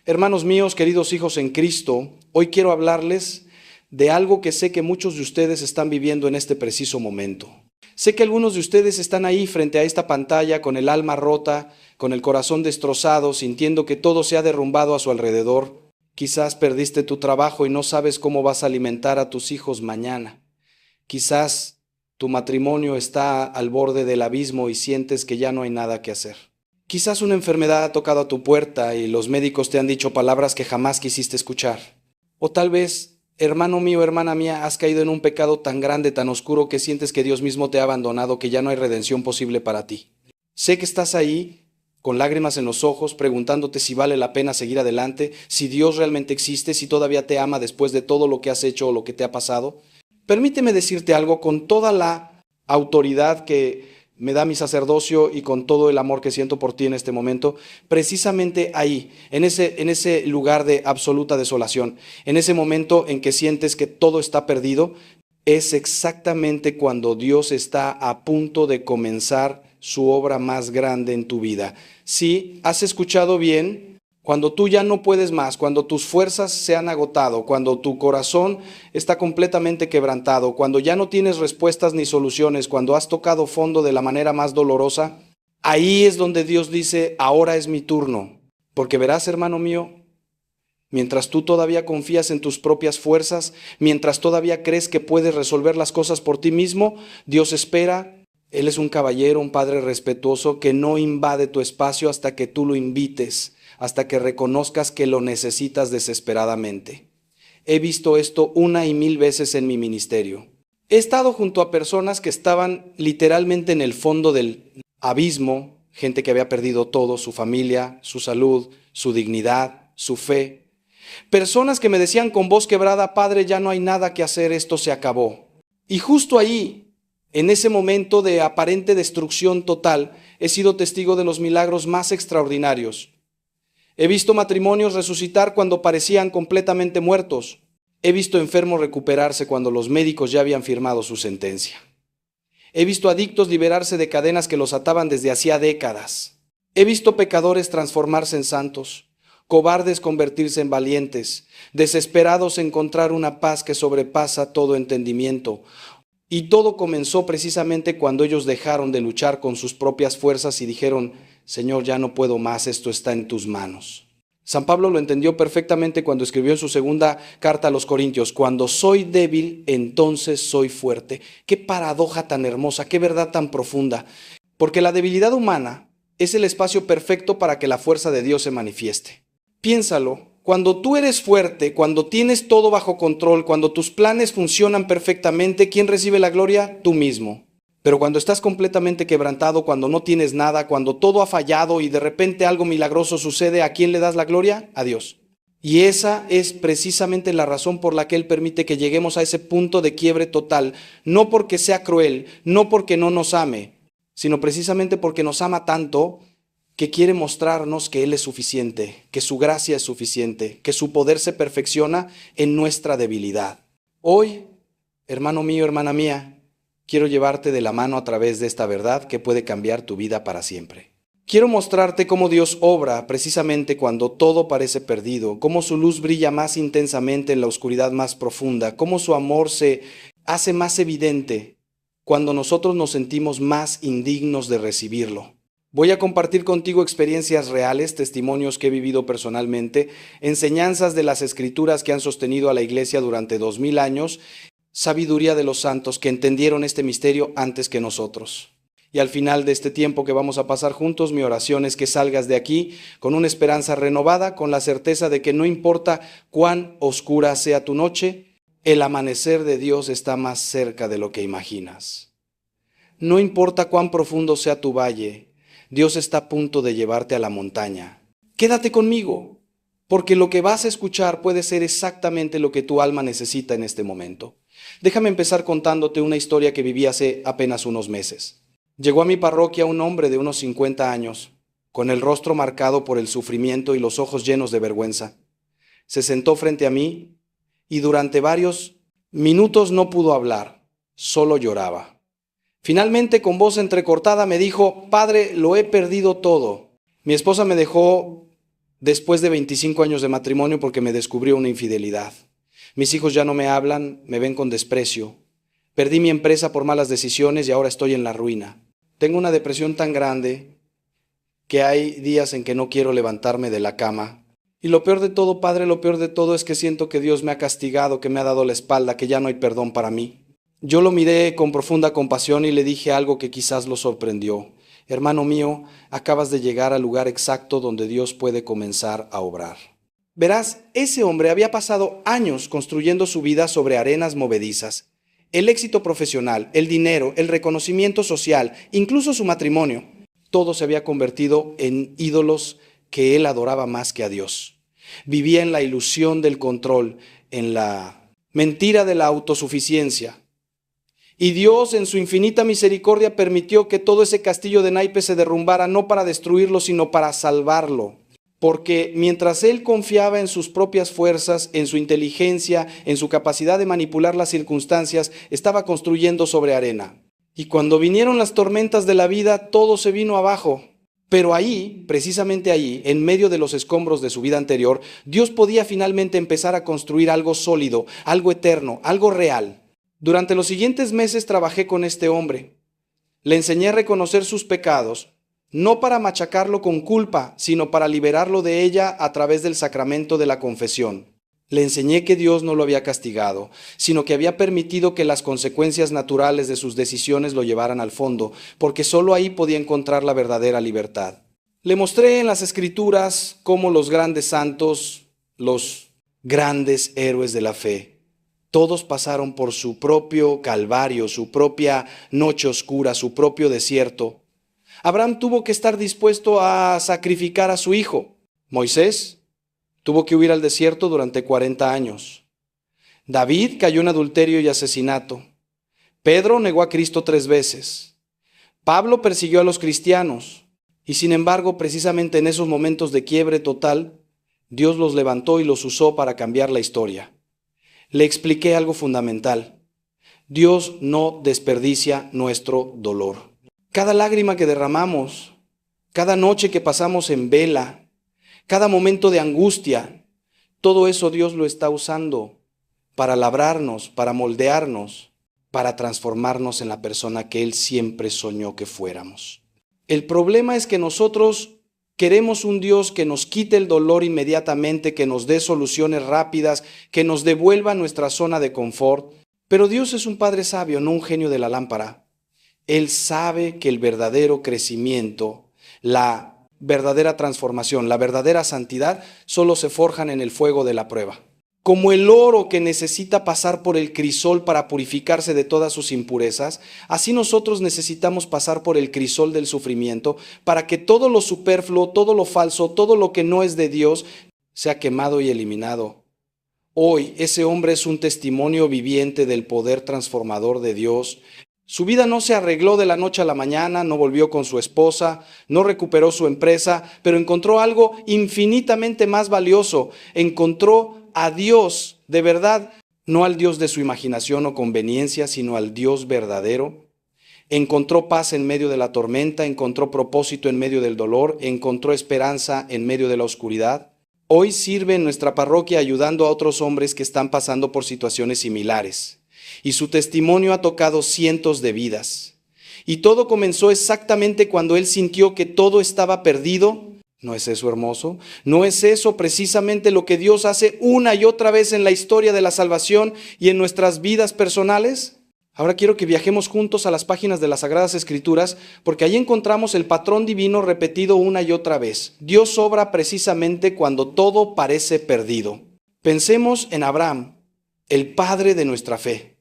Hermanos míos, queridos hijos en Cristo, hoy quiero hablarles de algo que sé que muchos de ustedes están viviendo en este preciso momento. Sé que algunos de ustedes están ahí frente a esta pantalla con el alma rota, con el corazón destrozado, sintiendo que todo se ha derrumbado a su alrededor. Quizás perdiste tu trabajo y no sabes cómo vas a alimentar a tus hijos mañana. Quizás tu matrimonio está al borde del abismo y sientes que ya no hay nada que hacer. Quizás una enfermedad ha tocado a tu puerta y los médicos te han dicho palabras que jamás quisiste escuchar. O tal vez, hermano mío, hermana mía, has caído en un pecado tan grande, tan oscuro, que sientes que Dios mismo te ha abandonado, que ya no hay redención posible para ti. Sé que estás ahí, con lágrimas en los ojos, preguntándote si vale la pena seguir adelante, si Dios realmente existe, si todavía te ama después de todo lo que has hecho o lo que te ha pasado. Permíteme decirte algo con toda la autoridad que me da mi sacerdocio y con todo el amor que siento por ti en este momento, precisamente ahí, en ese lugar de absoluta desolación, en ese momento en que sientes que todo está perdido, es exactamente cuando Dios está a punto de comenzar su obra más grande en tu vida. Sí, has escuchado bien. Cuando tú ya no puedes más, cuando tus fuerzas se han agotado, cuando tu corazón está completamente quebrantado, cuando ya no tienes respuestas ni soluciones, cuando has tocado fondo de la manera más dolorosa, ahí es donde Dios dice, ahora es mi turno. Porque verás, hermano mío, mientras tú todavía confías en tus propias fuerzas, mientras todavía crees que puedes resolver las cosas por ti mismo, Dios espera. Él es un caballero, un padre respetuoso que no invade tu espacio hasta que tú lo invites, hasta que reconozcas que lo necesitas desesperadamente. He visto esto 1,000 veces en mi ministerio. He estado junto a personas que estaban literalmente en el fondo del abismo, gente que había perdido todo, su familia, su salud, su dignidad, su fe. Personas que me decían con voz quebrada, Padre, ya no hay nada que hacer, esto se acabó. Y justo ahí, en ese momento de aparente destrucción total, he sido testigo de los milagros más extraordinarios. He visto matrimonios resucitar cuando parecían completamente muertos. He visto enfermos recuperarse cuando los médicos ya habían firmado su sentencia. He visto adictos liberarse de cadenas que los ataban desde hacía décadas. He visto pecadores transformarse en santos, cobardes convertirse en valientes, desesperados encontrar una paz que sobrepasa todo entendimiento. Y todo comenzó precisamente cuando ellos dejaron de luchar con sus propias fuerzas y dijeron, Señor, ya no puedo más, esto está en tus manos. San Pablo lo entendió perfectamente cuando escribió en su segunda carta a los Corintios, cuando soy débil, entonces soy fuerte. Qué paradoja tan hermosa, qué verdad tan profunda. Porque la debilidad humana es el espacio perfecto para que la fuerza de Dios se manifieste. Piénsalo. Cuando tú eres fuerte, cuando tienes todo bajo control, cuando tus planes funcionan perfectamente, ¿quién recibe la gloria? Tú mismo. Pero cuando estás completamente quebrantado, cuando no tienes nada, cuando todo ha fallado y de repente algo milagroso sucede, ¿a quién le das la gloria? A Dios. Y esa es precisamente la razón por la que Él permite que lleguemos a ese punto de quiebre total, no porque sea cruel, no porque no nos ame, sino precisamente porque nos ama tanto que quiere mostrarnos que Él es suficiente, que su gracia es suficiente, que su poder se perfecciona en nuestra debilidad. Hoy, hermano mío, hermana mía, quiero llevarte de la mano a través de esta verdad que puede cambiar tu vida para siempre. Quiero mostrarte cómo Dios obra precisamente cuando todo parece perdido, cómo su luz brilla más intensamente en la oscuridad más profunda, cómo su amor se hace más evidente cuando nosotros nos sentimos más indignos de recibirlo. Voy a compartir contigo experiencias reales, testimonios que he vivido personalmente, enseñanzas de las Escrituras que han sostenido a la Iglesia durante 2000 años, sabiduría de los santos que entendieron este misterio antes que nosotros. Y al final de este tiempo que vamos a pasar juntos, mi oración es que salgas de aquí con una esperanza renovada, con la certeza de que no importa cuán oscura sea tu noche, el amanecer de Dios está más cerca de lo que imaginas. No importa cuán profundo sea tu valle, Dios está a punto de llevarte a la montaña. Quédate conmigo, porque lo que vas a escuchar puede ser exactamente lo que tu alma necesita en este momento. Déjame empezar contándote una historia que viví hace apenas unos meses. Llegó a mi parroquia un hombre de unos 50 años, con el rostro marcado por el sufrimiento y los ojos llenos de vergüenza. Se sentó frente a mí y durante varios minutos no pudo hablar, solo lloraba. Finalmente, con voz entrecortada, me dijo, Padre, lo he perdido todo. Mi esposa me dejó después de 25 años de matrimonio porque me descubrió una infidelidad. Mis hijos ya no me hablan, me ven con desprecio. Perdí mi empresa por malas decisiones y ahora estoy en la ruina. Tengo una depresión tan grande que hay días en que no quiero levantarme de la cama. Y lo peor de todo, Padre, lo peor de todo es que siento que Dios me ha castigado, que me ha dado la espalda, que ya no hay perdón para mí. Yo lo miré con profunda compasión y le dije algo que quizás lo sorprendió. Hermano mío, acabas de llegar al lugar exacto donde Dios puede comenzar a obrar. Verás, ese hombre había pasado años construyendo su vida sobre arenas movedizas. El éxito profesional, el dinero, el reconocimiento social, incluso su matrimonio, todo se había convertido en ídolos que él adoraba más que a Dios. Vivía en la ilusión del control, en la mentira de la autosuficiencia. Y Dios, en su infinita misericordia, permitió que todo ese castillo de naipes se derrumbara, no para destruirlo, sino para salvarlo. Porque mientras él confiaba en sus propias fuerzas, en su inteligencia, en su capacidad de manipular las circunstancias, estaba construyendo sobre arena. Y cuando vinieron las tormentas de la vida, todo se vino abajo. Pero ahí, precisamente ahí, en medio de los escombros de su vida anterior, Dios podía finalmente empezar a construir algo sólido, algo eterno, algo real. Durante los siguientes meses trabajé con este hombre. Le enseñé a reconocer sus pecados, no para machacarlo con culpa, sino para liberarlo de ella a través del sacramento de la confesión. Le enseñé que Dios no lo había castigado, sino que había permitido que las consecuencias naturales de sus decisiones lo llevaran al fondo, porque solo ahí podía encontrar la verdadera libertad. Le mostré en las Escrituras cómo los grandes santos, los grandes héroes de la fe, todos pasaron por su propio calvario, su propia noche oscura, su propio desierto. Abraham tuvo que estar dispuesto a sacrificar a su hijo. Moisés tuvo que huir al desierto durante 40 años. David cayó en adulterio y asesinato. Pedro negó a Cristo 3 veces. Pablo persiguió a los cristianos. Y sin embargo, precisamente en esos momentos de quiebre total, Dios los levantó y los usó para cambiar la historia. Le expliqué algo fundamental. Dios no desperdicia nuestro dolor. Cada lágrima que derramamos, cada noche que pasamos en vela, cada momento de angustia, todo eso Dios lo está usando para labrarnos, para moldearnos, para transformarnos en la persona que Él siempre soñó que fuéramos. El problema es que nosotros queremos un Dios que nos quite el dolor inmediatamente, que nos dé soluciones rápidas, que nos devuelva nuestra zona de confort. Pero Dios es un Padre sabio, no un genio de la lámpara. Él sabe que el verdadero crecimiento, la verdadera transformación, la verdadera santidad, solo se forjan en el fuego de la prueba. Como el oro que necesita pasar por el crisol para purificarse de todas sus impurezas, así nosotros necesitamos pasar por el crisol del sufrimiento para que todo lo superfluo, todo lo falso, todo lo que no es de Dios sea quemado y eliminado. Hoy ese hombre es un testimonio viviente del poder transformador de Dios. Su vida no se arregló de la noche a la mañana, no volvió con su esposa, no recuperó su empresa, pero encontró algo infinitamente más valioso. Encontró a Dios de verdad, no al Dios de su imaginación o conveniencia, sino al Dios verdadero. Encontró paz en medio de la tormenta, encontró propósito en medio del dolor, encontró esperanza en medio de la oscuridad. Hoy sirve en nuestra parroquia ayudando a otros hombres que están pasando por situaciones similares. Y su testimonio ha tocado cientos de vidas. Y todo comenzó exactamente cuando él sintió que todo estaba perdido. ¿No es eso hermoso? ¿No es eso precisamente lo que Dios hace una y otra vez en la historia de la salvación y en nuestras vidas personales? Ahora quiero que viajemos juntos a las páginas de las Sagradas Escrituras, porque ahí encontramos el patrón divino repetido una y otra vez. Dios obra precisamente cuando todo parece perdido. Pensemos en Abraham, el padre de nuestra fe.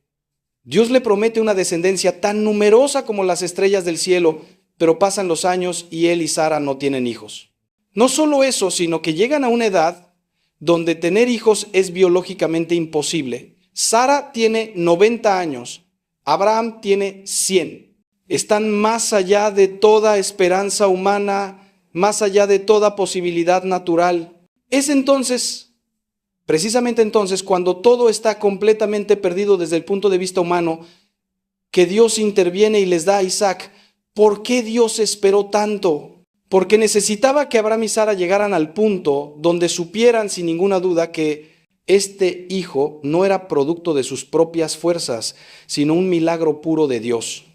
Dios le promete una descendencia tan numerosa como las estrellas del cielo, pero pasan los años y él y Sara no tienen hijos. No solo eso, sino que llegan a una edad donde tener hijos es biológicamente imposible. Sara tiene 90 años, Abraham tiene 100. Están más allá de toda esperanza humana, más allá de toda posibilidad natural. Es entonces, precisamente entonces, cuando todo está completamente perdido desde el punto de vista humano, que Dios interviene y les da a Isaac. ¿Por qué Dios esperó tanto? porque necesitaba que Abraham y Sara llegaran al punto donde supieran sin ninguna duda que este hijo no era producto de sus propias fuerzas, sino un milagro puro de Dios.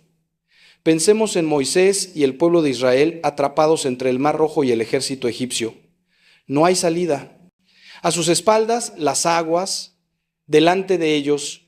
Pensemos en Moisés y el pueblo de Israel atrapados entre el Mar Rojo y el ejército egipcio. No hay salida. A sus espaldas, las aguas, delante de ellos,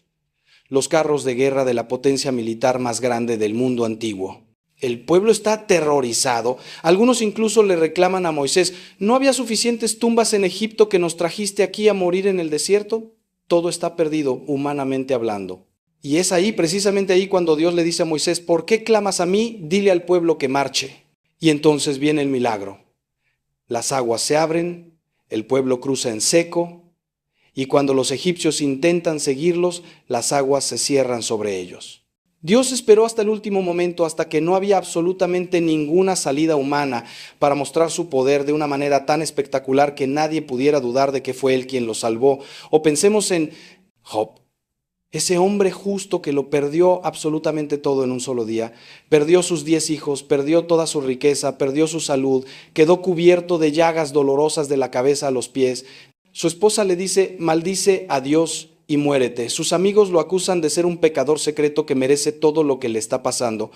los carros de guerra de la potencia militar más grande del mundo antiguo. El pueblo está aterrorizado. Algunos incluso le reclaman a Moisés: ¿no había suficientes tumbas en Egipto que nos trajiste aquí a morir en el desierto? Todo está perdido, humanamente hablando. Y es ahí, precisamente ahí, cuando Dios le dice a Moisés: ¿por qué clamas a mí? Dile al pueblo que marche. Y entonces viene el milagro. Las aguas se abren, el pueblo cruza en seco, y cuando los egipcios intentan seguirlos, las aguas se cierran sobre ellos. Dios esperó hasta el último momento, hasta que no había absolutamente ninguna salida humana, para mostrar su poder de una manera tan espectacular que nadie pudiera dudar de que fue Él quien lo salvó. O pensemos en Job, ese hombre justo que lo perdió absolutamente todo en un solo día. Perdió sus 10 hijos, perdió toda su riqueza, perdió su salud, quedó cubierto de llagas dolorosas de la cabeza a los pies. Su esposa le dice: maldice a Dios y muérete. Sus amigos lo acusan de ser un pecador secreto que merece todo lo que le está pasando.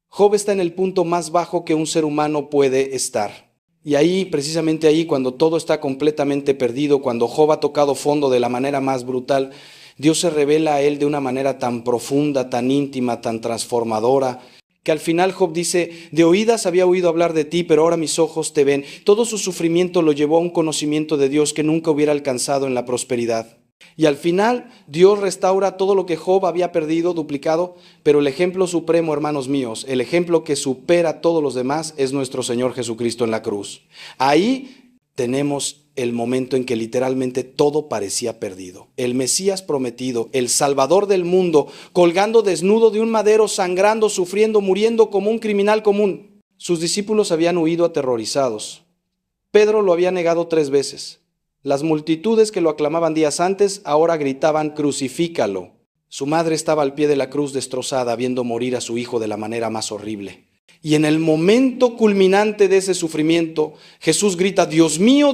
Job está en el punto más bajo que un ser humano puede estar. Y ahí, precisamente ahí, cuando todo está completamente perdido, cuando Job ha tocado fondo de la manera más brutal, Dios se revela a él de una manera tan profunda, tan íntima, tan transformadora, que al final Job dice: de oídas había oído hablar de ti, pero ahora mis ojos te ven. Todo su sufrimiento lo llevó a un conocimiento de Dios que nunca hubiera alcanzado en la prosperidad. Y al final Dios restaura todo lo que Job había perdido, duplicado, pero el ejemplo supremo, hermanos míos, el ejemplo que supera a todos los demás, es nuestro Señor Jesucristo en la cruz. Ahí tenemos el momento en que literalmente todo parecía perdido. El Mesías prometido, el Salvador del mundo, colgando desnudo de un madero, sangrando, sufriendo, muriendo como un criminal común. Sus discípulos habían huido aterrorizados. Pedro lo había negado 3 veces. Las multitudes que lo aclamaban días antes ahora gritaban: crucifícalo. Su madre estaba al pie de la cruz destrozada, viendo morir a su hijo de la manera más horrible. Y en el momento culminante de ese sufrimiento, Jesús grita: Dios mío,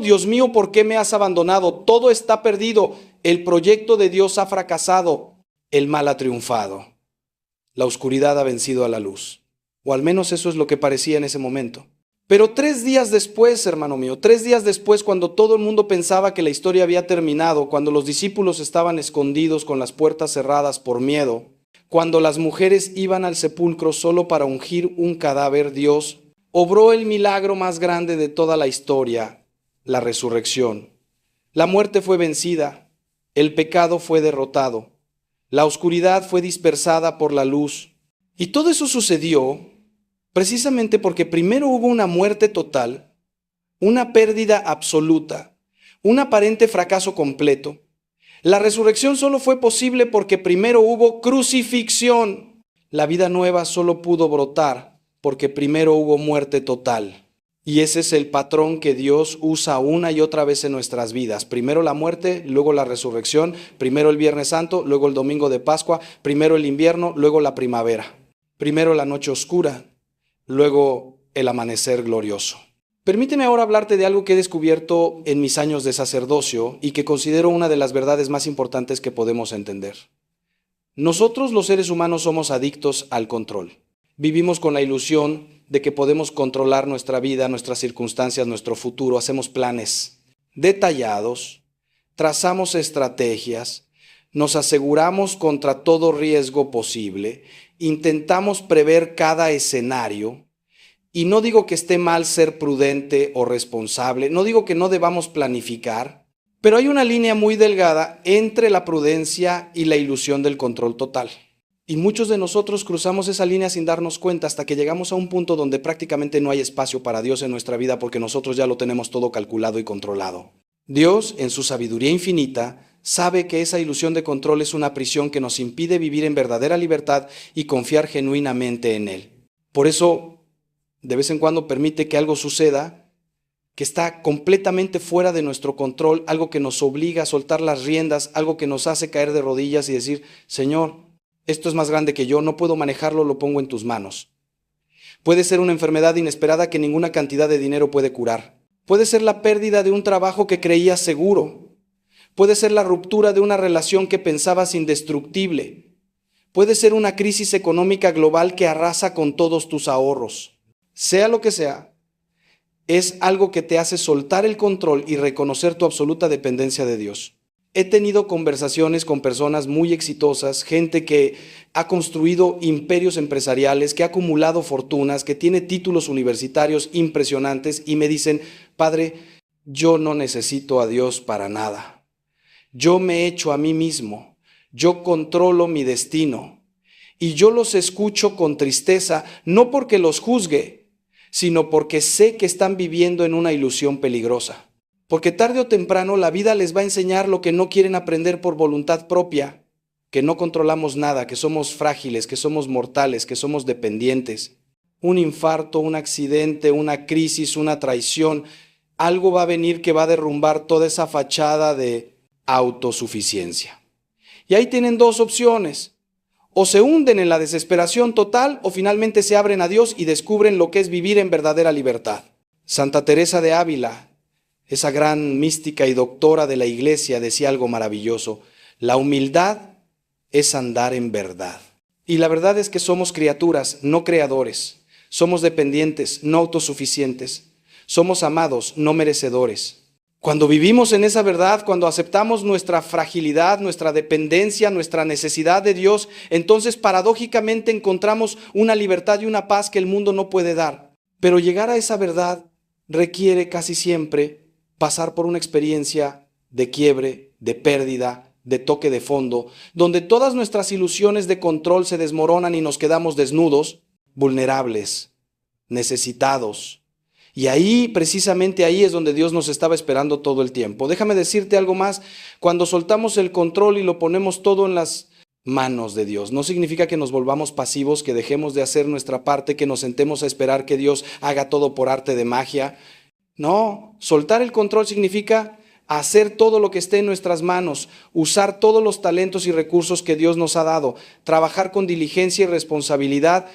¿por qué me has abandonado? Todo está perdido. El proyecto de Dios ha fracasado. El mal ha triunfado. La oscuridad ha vencido a la luz. O al menos eso es lo que parecía en ese momento. Pero 3 días después, hermano mío, 3 días después, cuando todo el mundo pensaba que la historia había terminado, cuando los discípulos estaban escondidos con las puertas cerradas por miedo, cuando las mujeres iban al sepulcro solo para ungir un cadáver, Dios obró el milagro más grande de toda la historia: la resurrección. La muerte fue vencida, el pecado fue derrotado, la oscuridad fue dispersada por la luz. Y todo eso sucedió precisamente porque primero hubo una muerte total, una pérdida absoluta, un aparente fracaso completo. La resurrección solo fue posible porque primero hubo crucifixión. La vida nueva solo pudo brotar porque primero hubo muerte total. Y ese es el patrón que Dios usa una y otra vez en nuestras vidas. Primero la muerte, luego la resurrección, primero el Viernes Santo, luego el domingo de Pascua, primero el invierno, luego la primavera. Primero la noche oscura, luego el amanecer glorioso. Permíteme ahora hablarte de algo que he descubierto en mis años de sacerdocio y que considero una de las verdades más importantes que podemos entender. Nosotros, los seres humanos, somos adictos al control. Vivimos con la ilusión de que podemos controlar nuestra vida, nuestras circunstancias, nuestro futuro. Hacemos planes detallados, trazamos estrategias, nos aseguramos contra todo riesgo posible, intentamos prever cada escenario. Y no digo que esté mal ser prudente o responsable, no digo que no debamos planificar, pero hay una línea muy delgada entre la prudencia y la ilusión del control total. Y muchos de nosotros cruzamos esa línea sin darnos cuenta hasta que llegamos a un punto donde prácticamente no hay espacio para Dios en nuestra vida porque nosotros ya lo tenemos todo calculado y controlado. Dios, en su sabiduría infinita, sabe que esa ilusión de control es una prisión que nos impide vivir en verdadera libertad y confiar genuinamente en Él. Por eso, de vez en cuando permite que algo suceda que está completamente fuera de nuestro control, algo que nos obliga a soltar las riendas, algo que nos hace caer de rodillas y decir: Señor, esto es más grande que yo, no puedo manejarlo, lo pongo en tus manos. Puede ser una enfermedad inesperada que ninguna cantidad de dinero puede curar. Puede ser la pérdida de un trabajo que creías seguro. Puede ser la ruptura de una relación que pensabas indestructible. Puede ser una crisis económica global que arrasa con todos tus ahorros. Sea lo que sea, es algo que te hace soltar el control y reconocer tu absoluta dependencia de Dios. He tenido conversaciones con personas muy exitosas, gente que ha construido imperios empresariales, que ha acumulado fortunas, que tiene títulos universitarios impresionantes y me dicen, Padre, yo no necesito a Dios para nada. Yo me echo a mí mismo, yo controlo mi destino y yo los escucho con tristeza, no porque los juzgue, sino porque sé que están viviendo en una ilusión peligrosa. Porque tarde o temprano la vida les va a enseñar lo que no quieren aprender por voluntad propia, que no controlamos nada, que somos frágiles, que somos mortales, que somos dependientes. Un infarto, un accidente, una crisis, una traición, algo va a venir que va a derrumbar toda esa fachada de autosuficiencia. Y ahí tienen dos opciones. O se hunden en la desesperación total o finalmente se abren a Dios y descubren lo que es vivir en verdadera libertad. Santa Teresa de Ávila, esa gran mística y doctora de la iglesia, decía algo maravilloso: la humildad es andar en verdad. Y la verdad es que somos criaturas, no creadores. Somos dependientes, no autosuficientes. Somos amados, no merecedores. Cuando vivimos en esa verdad, cuando aceptamos nuestra fragilidad, nuestra dependencia, nuestra necesidad de Dios, entonces paradójicamente encontramos una libertad y una paz que el mundo no puede dar. Pero llegar a esa verdad requiere casi siempre pasar por una experiencia de quiebre, de pérdida, de toque de fondo, donde todas nuestras ilusiones de control se desmoronan y nos quedamos desnudos, vulnerables, necesitados. Y ahí, precisamente ahí es donde Dios nos estaba esperando todo el tiempo. Déjame decirte algo más: cuando soltamos el control y lo ponemos todo en las manos de Dios, no significa que nos volvamos pasivos, que dejemos de hacer nuestra parte, que nos sentemos a esperar que Dios haga todo por arte de magia. No, soltar el control significa hacer todo lo que esté en nuestras manos, usar todos los talentos y recursos que Dios nos ha dado, trabajar con diligencia y responsabilidad,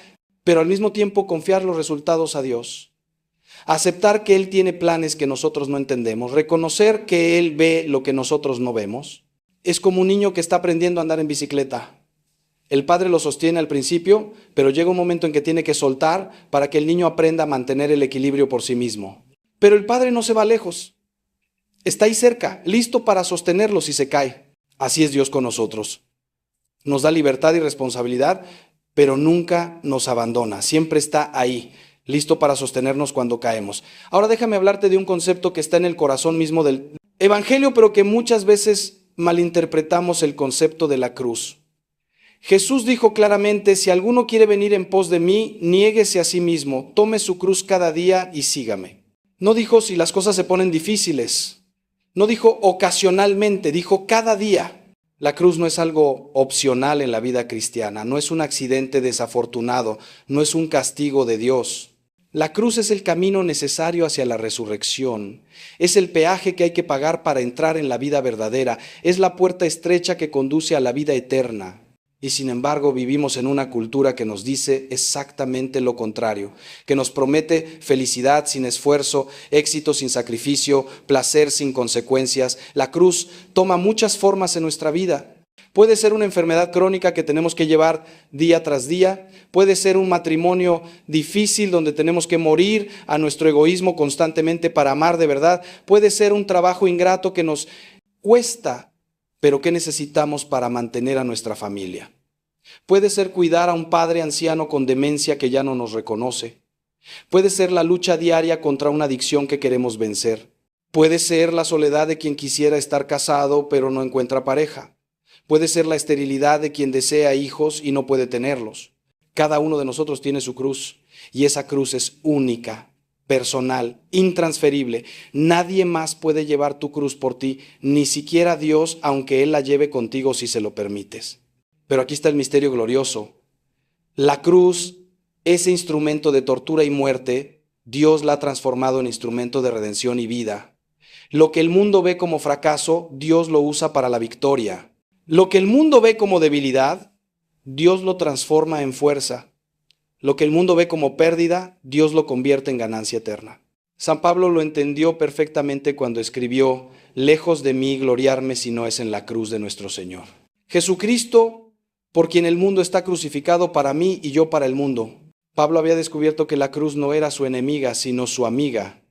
pero al mismo tiempo confiar los resultados a Dios. Aceptar que Él tiene planes que nosotros no entendemos, reconocer que Él ve lo que nosotros no vemos. Es como un niño que está aprendiendo a andar en bicicleta. El padre lo sostiene al principio, pero llega un momento en que tiene que soltar para que el niño aprenda a mantener el equilibrio por sí mismo. Pero el padre no se va lejos. Está ahí cerca, listo para sostenerlo si se cae. Así es Dios con nosotros. Nos da libertad y responsabilidad, pero nunca nos abandona. Siempre está ahí, listo para sostenernos cuando caemos. Ahora déjame hablarte de un concepto que está en el corazón mismo del Evangelio, pero que muchas veces malinterpretamos: el concepto de la cruz. Jesús dijo claramente: si alguno quiere venir en pos de mí, niéguese a sí mismo, tome su cruz cada día y sígame. No dijo si las cosas se ponen difíciles. No dijo ocasionalmente, dijo cada día. La cruz no es algo opcional en la vida cristiana, no es un accidente desafortunado, no es un castigo de Dios. La cruz es el camino necesario hacia la resurrección. Es el peaje que hay que pagar para entrar en la vida verdadera. Es la puerta estrecha que conduce a la vida eterna. Y sin embargo vivimos en una cultura que nos dice exactamente lo contrario, que nos promete felicidad sin esfuerzo, éxito sin sacrificio, placer sin consecuencias. La cruz toma muchas formas en nuestra vida. Puede ser una enfermedad crónica que tenemos que llevar día tras día. Puede ser un matrimonio difícil donde tenemos que morir a nuestro egoísmo constantemente para amar de verdad. Puede ser un trabajo ingrato que nos cuesta, pero ¿qué necesitamos para mantener a nuestra familia? Puede ser cuidar a un padre anciano con demencia que ya no nos reconoce. Puede ser la lucha diaria contra una adicción que queremos vencer. Puede ser la soledad de quien quisiera estar casado pero no encuentra pareja. Puede ser la esterilidad de quien desea hijos y no puede tenerlos. Cada uno de nosotros tiene su cruz y esa cruz es única, personal, intransferible. Nadie más puede llevar tu cruz por ti, ni siquiera Dios, aunque Él la lleve contigo si se lo permites. Pero aquí está el misterio glorioso. La cruz, ese instrumento de tortura y muerte, Dios la ha transformado en instrumento de redención y vida. Lo que el mundo ve como fracaso, Dios lo usa para la victoria. Lo que el mundo ve como debilidad, Dios lo transforma en fuerza. Lo que el mundo ve como pérdida, Dios lo convierte en ganancia eterna. San Pablo lo entendió perfectamente cuando escribió: lejos de mí gloriarme si no es en la cruz de nuestro Señor. Jesucristo, por quien el mundo está crucificado, para mí y yo para el mundo. Pablo había descubierto que la cruz no era su enemiga, sino su amiga.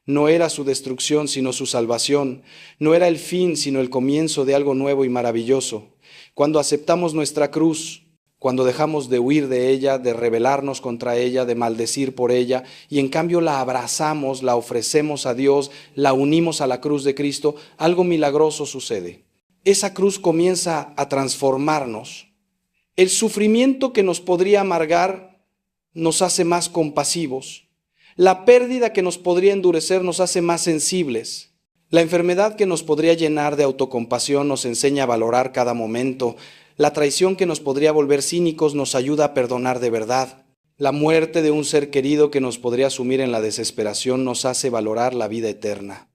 No era su destrucción, sino su salvación. No era el fin, sino el comienzo de algo nuevo y maravilloso. Cuando aceptamos nuestra cruz, cuando dejamos de huir de ella, de rebelarnos contra ella, de maldecir por ella, y en cambio la abrazamos, la ofrecemos a Dios, la unimos a la cruz de Cristo, algo milagroso sucede. Esa cruz comienza a transformarnos. El sufrimiento que nos podría amargar nos hace más compasivos. La pérdida que nos podría endurecer nos hace más sensibles. La enfermedad que nos podría llenar de autocompasión nos enseña a valorar cada momento. La traición que nos podría volver cínicos nos ayuda a perdonar de verdad. La muerte de un ser querido que nos podría sumir en la desesperación nos hace valorar la vida eterna.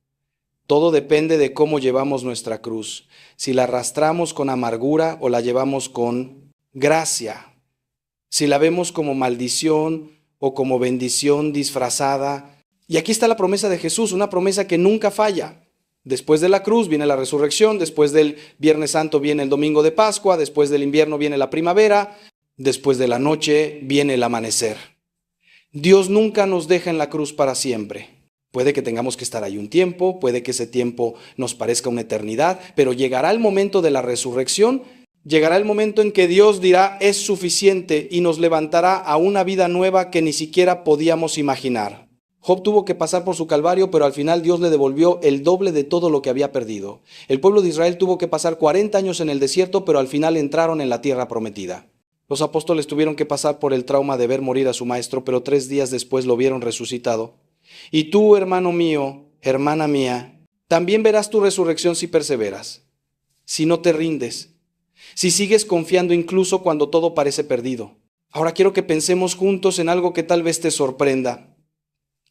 Todo depende de cómo llevamos nuestra cruz, si la arrastramos con amargura o la llevamos con gracia, si la vemos como maldición o como bendición disfrazada. Y aquí está la promesa de Jesús, una promesa que nunca falla. Después de la cruz viene la resurrección, después del Viernes Santo viene el domingo de Pascua, después del invierno viene la primavera, después de la noche viene el amanecer. Dios nunca nos deja en la cruz para siempre. Puede que tengamos que estar ahí un tiempo, puede que ese tiempo nos parezca una eternidad, pero llegará el momento de la resurrección, llegará el momento en que Dios dirá: es suficiente, y nos levantará a una vida nueva que ni siquiera podíamos imaginar. Job tuvo que pasar por su calvario, pero al final Dios le devolvió el doble de todo lo que había perdido. El pueblo de Israel tuvo que pasar 40 años en el desierto, pero al final entraron en la tierra prometida. Los apóstoles tuvieron que pasar por el trauma de ver morir a su maestro, pero 3 días después lo vieron resucitado. Y tú, hermano mío, hermana mía, también verás tu resurrección si perseveras, si no te rindes, si sigues confiando incluso cuando todo parece perdido. Ahora quiero que pensemos juntos en algo que tal vez te sorprenda.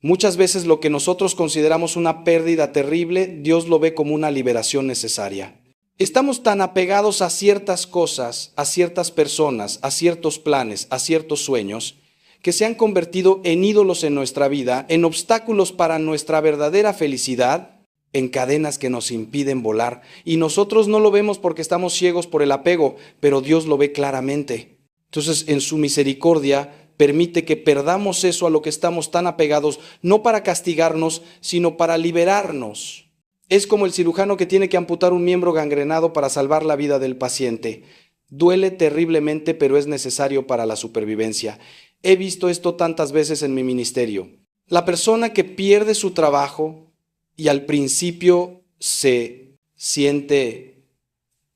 Muchas veces lo que nosotros consideramos una pérdida terrible, Dios lo ve como una liberación necesaria. Estamos tan apegados a ciertas cosas, a ciertas personas, a ciertos planes, a ciertos sueños, que se han convertido en ídolos en nuestra vida, en obstáculos para nuestra verdadera felicidad, en cadenas que nos impiden volar. Y nosotros no lo vemos porque estamos ciegos por el apego, pero Dios lo ve claramente. Entonces, en su misericordia, permite que perdamos eso a lo que estamos tan apegados, no para castigarnos, sino para liberarnos. Es como el cirujano que tiene que amputar un miembro gangrenado para salvar la vida del paciente. Duele terriblemente, pero es necesario para la supervivencia. He visto esto tantas veces en mi ministerio. La persona que pierde su trabajo y al principio se siente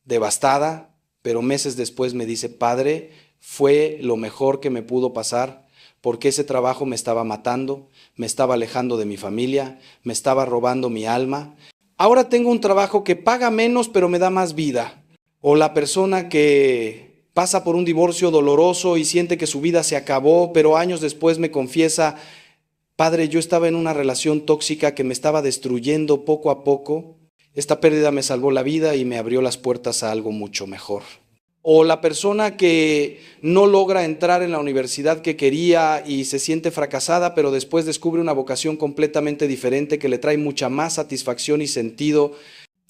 devastada, pero meses después me dice: Padre, fue lo mejor que me pudo pasar, porque ese trabajo me estaba matando, me estaba alejando de mi familia, me estaba robando mi alma. Ahora tengo un trabajo que paga menos, pero me da más vida. O la persona que pasa por un divorcio doloroso y siente que su vida se acabó, pero años después me confiesa: Padre, yo estaba en una relación tóxica que me estaba destruyendo poco a poco. Esta pérdida me salvó la vida y me abrió las puertas a algo mucho mejor. O la persona que no logra entrar en la universidad que quería y se siente fracasada, pero después descubre una vocación completamente diferente que le trae mucha más satisfacción y sentido.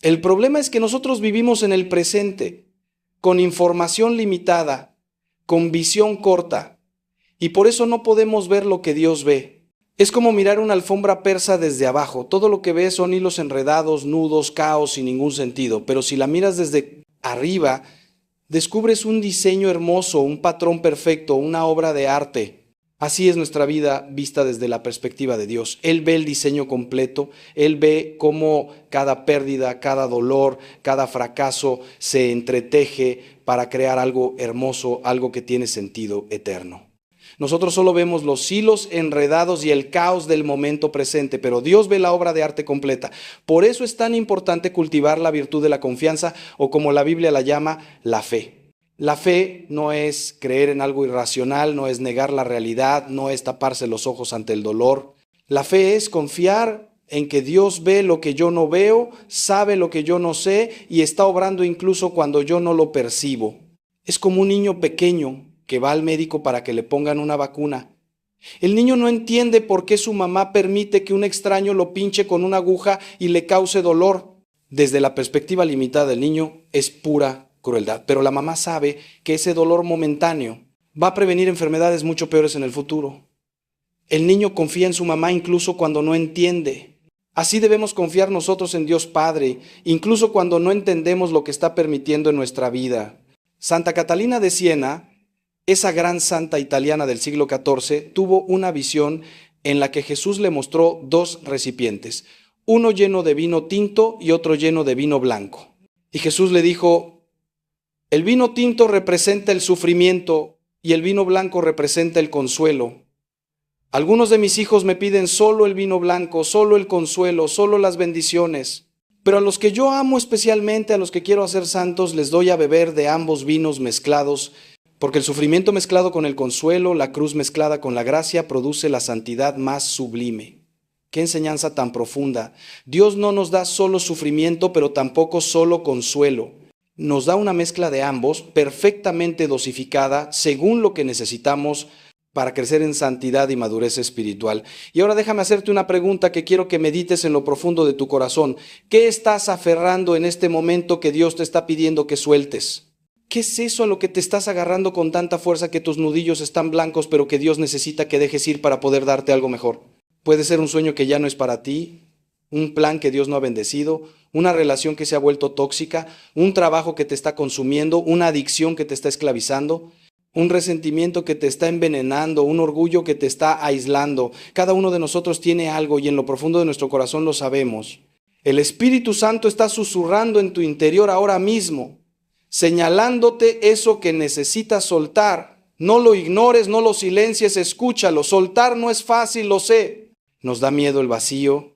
El problema es que nosotros vivimos en el presente, con información limitada, con visión corta, y por eso no podemos ver lo que Dios ve. Es como mirar una alfombra persa desde abajo. Todo lo que ves son hilos enredados, nudos, caos sin ningún sentido. Pero si la miras desde arriba, descubres un diseño hermoso, un patrón perfecto, una obra de arte. Así es nuestra vida vista desde la perspectiva de Dios. Él ve el diseño completo, Él ve cómo cada pérdida, cada dolor, cada fracaso se entreteje para crear algo hermoso, algo que tiene sentido eterno. Nosotros solo vemos los hilos enredados y el caos del momento presente, pero Dios ve la obra de arte completa. Por eso es tan importante cultivar la virtud de la confianza, o como la Biblia la llama, la fe. La fe no es creer en algo irracional, no es negar la realidad, no es taparse los ojos ante el dolor. La fe es confiar en que Dios ve lo que yo no veo, sabe lo que yo no sé y está obrando incluso cuando yo no lo percibo. Es como un niño pequeño que va al médico para que le pongan una vacuna. El niño no entiende por qué su mamá permite que un extraño lo pinche con una aguja y le cause dolor. Desde la perspectiva limitada del niño es pura crueldad, pero la mamá sabe que ese dolor momentáneo va a prevenir enfermedades mucho peores en el futuro. El niño confía en su mamá incluso cuando no entiende. Así debemos confiar nosotros en Dios Padre, incluso cuando no entendemos lo que está permitiendo en nuestra vida. Santa Catalina de Siena, esa gran santa italiana del siglo XIV, tuvo una visión en la que Jesús le mostró dos recipientes, uno lleno de vino tinto y otro lleno de vino blanco. Y Jesús le dijo, el vino tinto representa el sufrimiento y el vino blanco representa el consuelo. Algunos de mis hijos me piden solo el vino blanco, solo el consuelo, solo las bendiciones. Pero a los que yo amo especialmente, a los que quiero hacer santos, les doy a beber de ambos vinos mezclados, porque el sufrimiento mezclado con el consuelo, la cruz mezclada con la gracia, produce la santidad más sublime. ¡Qué enseñanza tan profunda! Dios no nos da solo sufrimiento, pero tampoco solo consuelo. Nos da una mezcla de ambos, perfectamente dosificada, según lo que necesitamos para crecer en santidad y madurez espiritual. Y ahora déjame hacerte una pregunta que quiero que medites en lo profundo de tu corazón. ¿Qué estás aferrando en este momento que Dios te está pidiendo que sueltes? ¿Qué es eso a lo que te estás agarrando con tanta fuerza que tus nudillos están blancos, pero que Dios necesita que dejes ir para poder darte algo mejor? Puede ser un sueño que ya no es para ti, un plan que Dios no ha bendecido, una relación que se ha vuelto tóxica, un trabajo que te está consumiendo, una adicción que te está esclavizando, un resentimiento que te está envenenando, un orgullo que te está aislando. Cada uno de nosotros tiene algo y en lo profundo de nuestro corazón lo sabemos. El Espíritu Santo está susurrando en tu interior ahora mismo, señalándote eso que necesitas soltar. No lo ignores, no lo silencies, escúchalo. Soltar no es fácil, lo sé. Nos da miedo el vacío,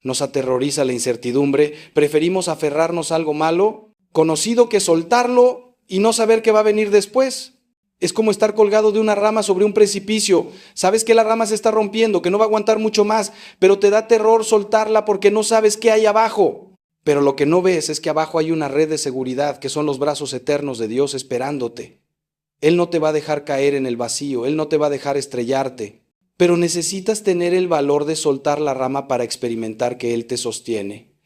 nos aterroriza la incertidumbre. Preferimos aferrarnos a algo malo, conocido, que soltarlo y no saber qué va a venir después. Es como estar colgado de una rama sobre un precipicio. Sabes que la rama se está rompiendo, que no va a aguantar mucho más, pero te da terror soltarla porque no sabes qué hay abajo. Pero lo que no ves es que abajo hay una red de seguridad, que son los brazos eternos de Dios esperándote. Él no te va a dejar caer en el vacío, Él no te va a dejar estrellarte. Pero necesitas tener el valor de soltar la rama para experimentar que Él te sostiene.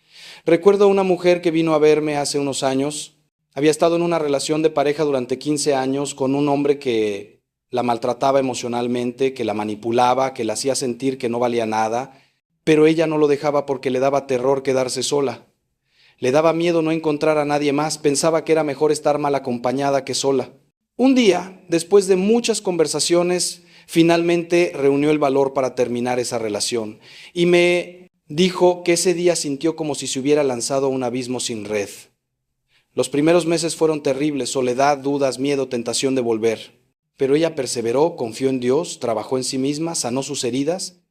Recuerdo a una mujer que vino a verme hace unos años. Había estado en una relación de pareja durante 15 años con un hombre que la maltrataba emocionalmente, que la manipulaba, que la hacía sentir que no valía nada, pero ella no lo dejaba porque le daba terror quedarse sola. Le daba miedo no encontrar a nadie más, pensaba que era mejor estar mal acompañada que sola. Un día, después de muchas conversaciones, finalmente reunió el valor para terminar esa relación y me dijo que ese día sintió como si se hubiera lanzado a un abismo sin red. Los primeros meses fueron terribles, soledad, dudas, miedo, tentación de volver. Pero ella perseveró, confió en Dios, trabajó en sí misma, sanó sus heridas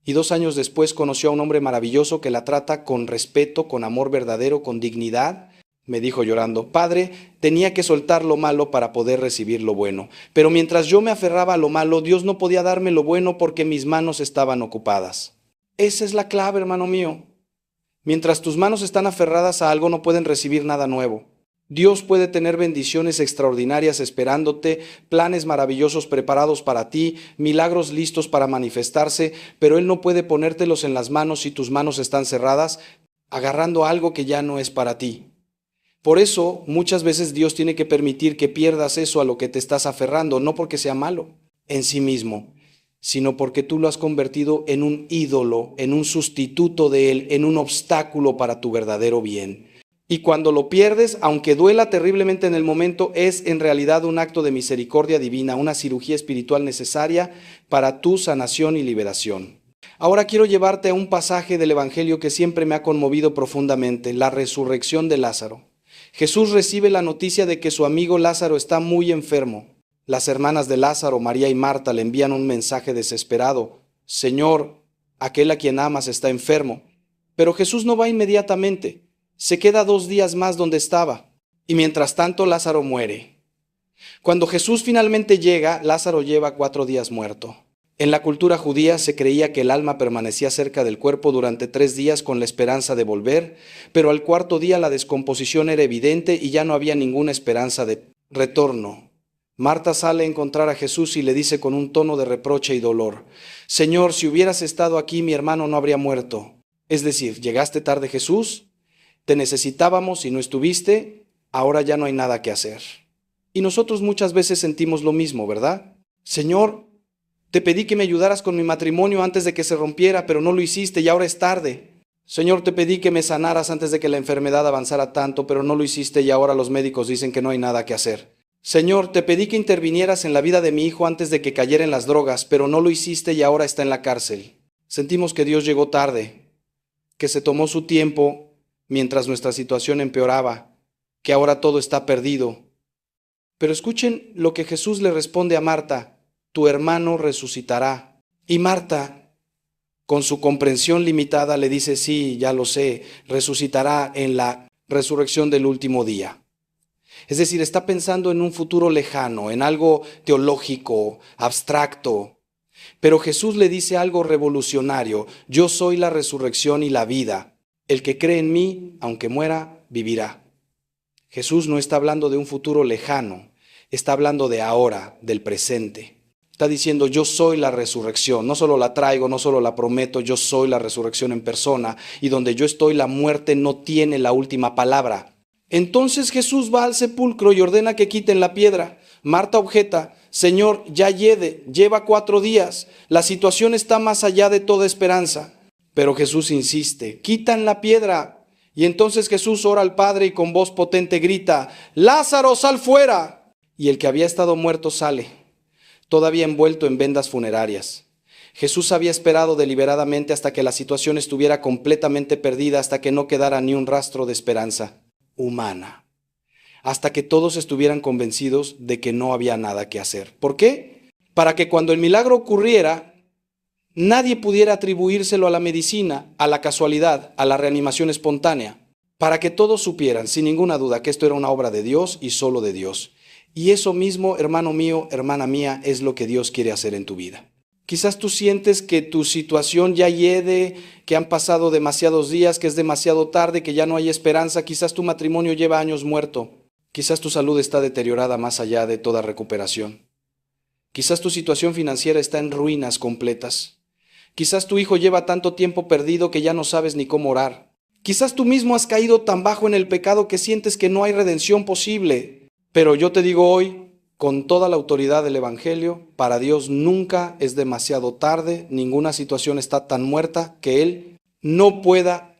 y 2 años después conoció a un hombre maravilloso que la trata con respeto, con amor verdadero, con dignidad. Me dijo llorando, Padre, tenía que soltar lo malo para poder recibir lo bueno. Pero mientras yo me aferraba a lo malo, Dios no podía darme lo bueno porque mis manos estaban ocupadas. Esa es la clave, hermano mío. Mientras tus manos están aferradas a algo, no pueden recibir nada nuevo. Dios puede tener bendiciones extraordinarias esperándote, planes maravillosos preparados para ti, milagros listos para manifestarse, pero Él no puede ponértelos en las manos si tus manos están cerradas, agarrando algo que ya no es para ti. Por eso, muchas veces Dios tiene que permitir que pierdas eso a lo que te estás aferrando, no porque sea malo en sí mismo, sino porque tú lo has convertido en un ídolo, en un sustituto de Él, en un obstáculo para tu verdadero bien. Y cuando lo pierdes, aunque duela terriblemente en el momento, es en realidad un acto de misericordia divina, una cirugía espiritual necesaria para tu sanación y liberación. Ahora quiero llevarte a un pasaje del Evangelio que siempre me ha conmovido profundamente, la resurrección de Lázaro. Jesús recibe la noticia de que su amigo Lázaro está muy enfermo. Las hermanas de Lázaro, María y Marta, le envían un mensaje desesperado. Señor, aquel a quien amas está enfermo. Pero Jesús no va inmediatamente. Se queda 2 días más donde estaba. Y mientras tanto Lázaro muere. Cuando Jesús finalmente llega, Lázaro lleva 4 días muerto. En la cultura judía se creía que el alma permanecía cerca del cuerpo durante 3 días con la esperanza de volver, pero al 4.º día la descomposición era evidente y ya no había ninguna esperanza de retorno. Marta sale a encontrar a Jesús y le dice con un tono de reproche y dolor: Señor, si hubieras estado aquí, mi hermano no habría muerto. Es decir, llegaste tarde, Jesús, te necesitábamos y no estuviste, ahora ya no hay nada que hacer. Y nosotros muchas veces sentimos lo mismo, ¿verdad? Señor, te pedí que me ayudaras con mi matrimonio antes de que se rompiera, pero no lo hiciste y ahora es tarde. Señor, te pedí que me sanaras antes de que la enfermedad avanzara tanto, pero no lo hiciste y ahora los médicos dicen que no hay nada que hacer. Señor, te pedí que intervinieras en la vida de mi hijo antes de que cayera en las drogas, pero no lo hiciste y ahora está en la cárcel. Sentimos que Dios llegó tarde, que se tomó su tiempo mientras nuestra situación empeoraba, que ahora todo está perdido. Pero escuchen lo que Jesús le responde a Marta: tu hermano resucitará. Y Marta, con su comprensión limitada, le dice: sí, ya lo sé, resucitará en la resurrección del último día. Es decir, está pensando en un futuro lejano, en algo teológico, abstracto. Pero Jesús le dice algo revolucionario: yo soy la resurrección y la vida. El que cree en mí, aunque muera, vivirá. Jesús no está hablando de un futuro lejano, está hablando de ahora, del presente. Está diciendo: yo soy la resurrección, no solo la traigo, no solo la prometo, yo soy la resurrección en persona, y donde yo estoy, la muerte no tiene la última palabra. Entonces Jesús va al sepulcro y ordena que quiten la piedra. Marta objeta: Señor, ya lleva 4 días, la situación está más allá de toda esperanza. Pero Jesús insiste: quitan la piedra. Y entonces Jesús ora al Padre y con voz potente grita: Lázaro, sal fuera. Y el que había estado muerto sale, todavía envuelto en vendas funerarias. Jesús había esperado deliberadamente hasta que la situación estuviera completamente perdida, hasta que no quedara ni un rastro de esperanza humana, hasta que todos estuvieran convencidos de que no había nada que hacer. ¿Por qué? Para que cuando el milagro ocurriera, nadie pudiera atribuírselo a la medicina, a la casualidad, a la reanimación espontánea, para que todos supieran sin ninguna duda que esto era una obra de Dios y solo de Dios. Y eso mismo, hermano mío, hermana mía, es lo que Dios quiere hacer en tu vida. Quizás tú sientes que tu situación ya hiede, que han pasado demasiados días, que es demasiado tarde, que ya no hay esperanza. Quizás tu matrimonio lleva años muerto. Quizás tu salud está deteriorada más allá de toda recuperación. Quizás tu situación financiera está en ruinas completas. Quizás tu hijo lleva tanto tiempo perdido que ya no sabes ni cómo orar. Quizás tú mismo has caído tan bajo en el pecado que sientes que no hay redención posible. Pero yo te digo hoy, con toda la autoridad del Evangelio, para Dios nunca es demasiado tarde, ninguna situación está tan muerta que Él no pueda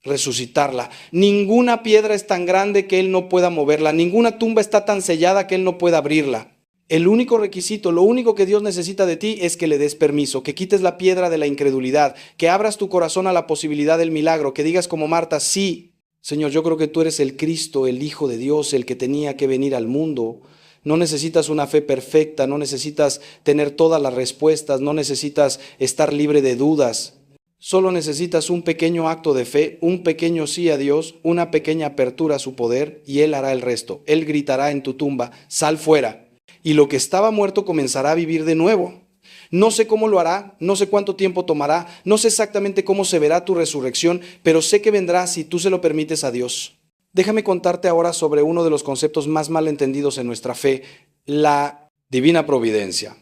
resucitarla. Ninguna piedra es tan grande que Él no pueda moverla, ninguna tumba está tan sellada que Él no pueda abrirla. El único requisito, lo único que Dios necesita de ti es que le des permiso, que quites la piedra de la incredulidad, que abras tu corazón a la posibilidad del milagro, que digas como Marta: sí, Señor, yo creo que tú eres el Cristo, el Hijo de Dios, el que tenía que venir al mundo. No necesitas una fe perfecta, no necesitas tener todas las respuestas, no necesitas estar libre de dudas. Solo necesitas un pequeño acto de fe, un pequeño sí a Dios, una pequeña apertura a su poder, y Él hará el resto. Él gritará en tu tumba: sal fuera. Y lo que estaba muerto comenzará a vivir de nuevo. No sé cómo lo hará, no sé cuánto tiempo tomará, no sé exactamente cómo se verá tu resurrección, pero sé que vendrá si tú se lo permites a Dios. Déjame contarte ahora sobre uno de los conceptos más mal entendidos en nuestra fe: la divina providencia.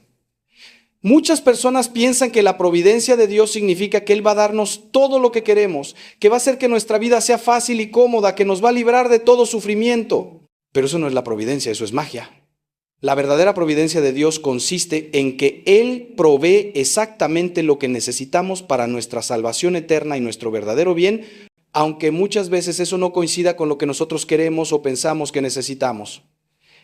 Muchas personas piensan que la providencia de Dios significa que Él va a darnos todo lo que queremos, que va a hacer que nuestra vida sea fácil y cómoda, que nos va a librar de todo sufrimiento. Pero eso no es la providencia, eso es magia. La verdadera providencia de Dios consiste en que Él provee exactamente lo que necesitamos para nuestra salvación eterna y nuestro verdadero bien, aunque muchas veces eso no coincida con lo que nosotros queremos o pensamos que necesitamos.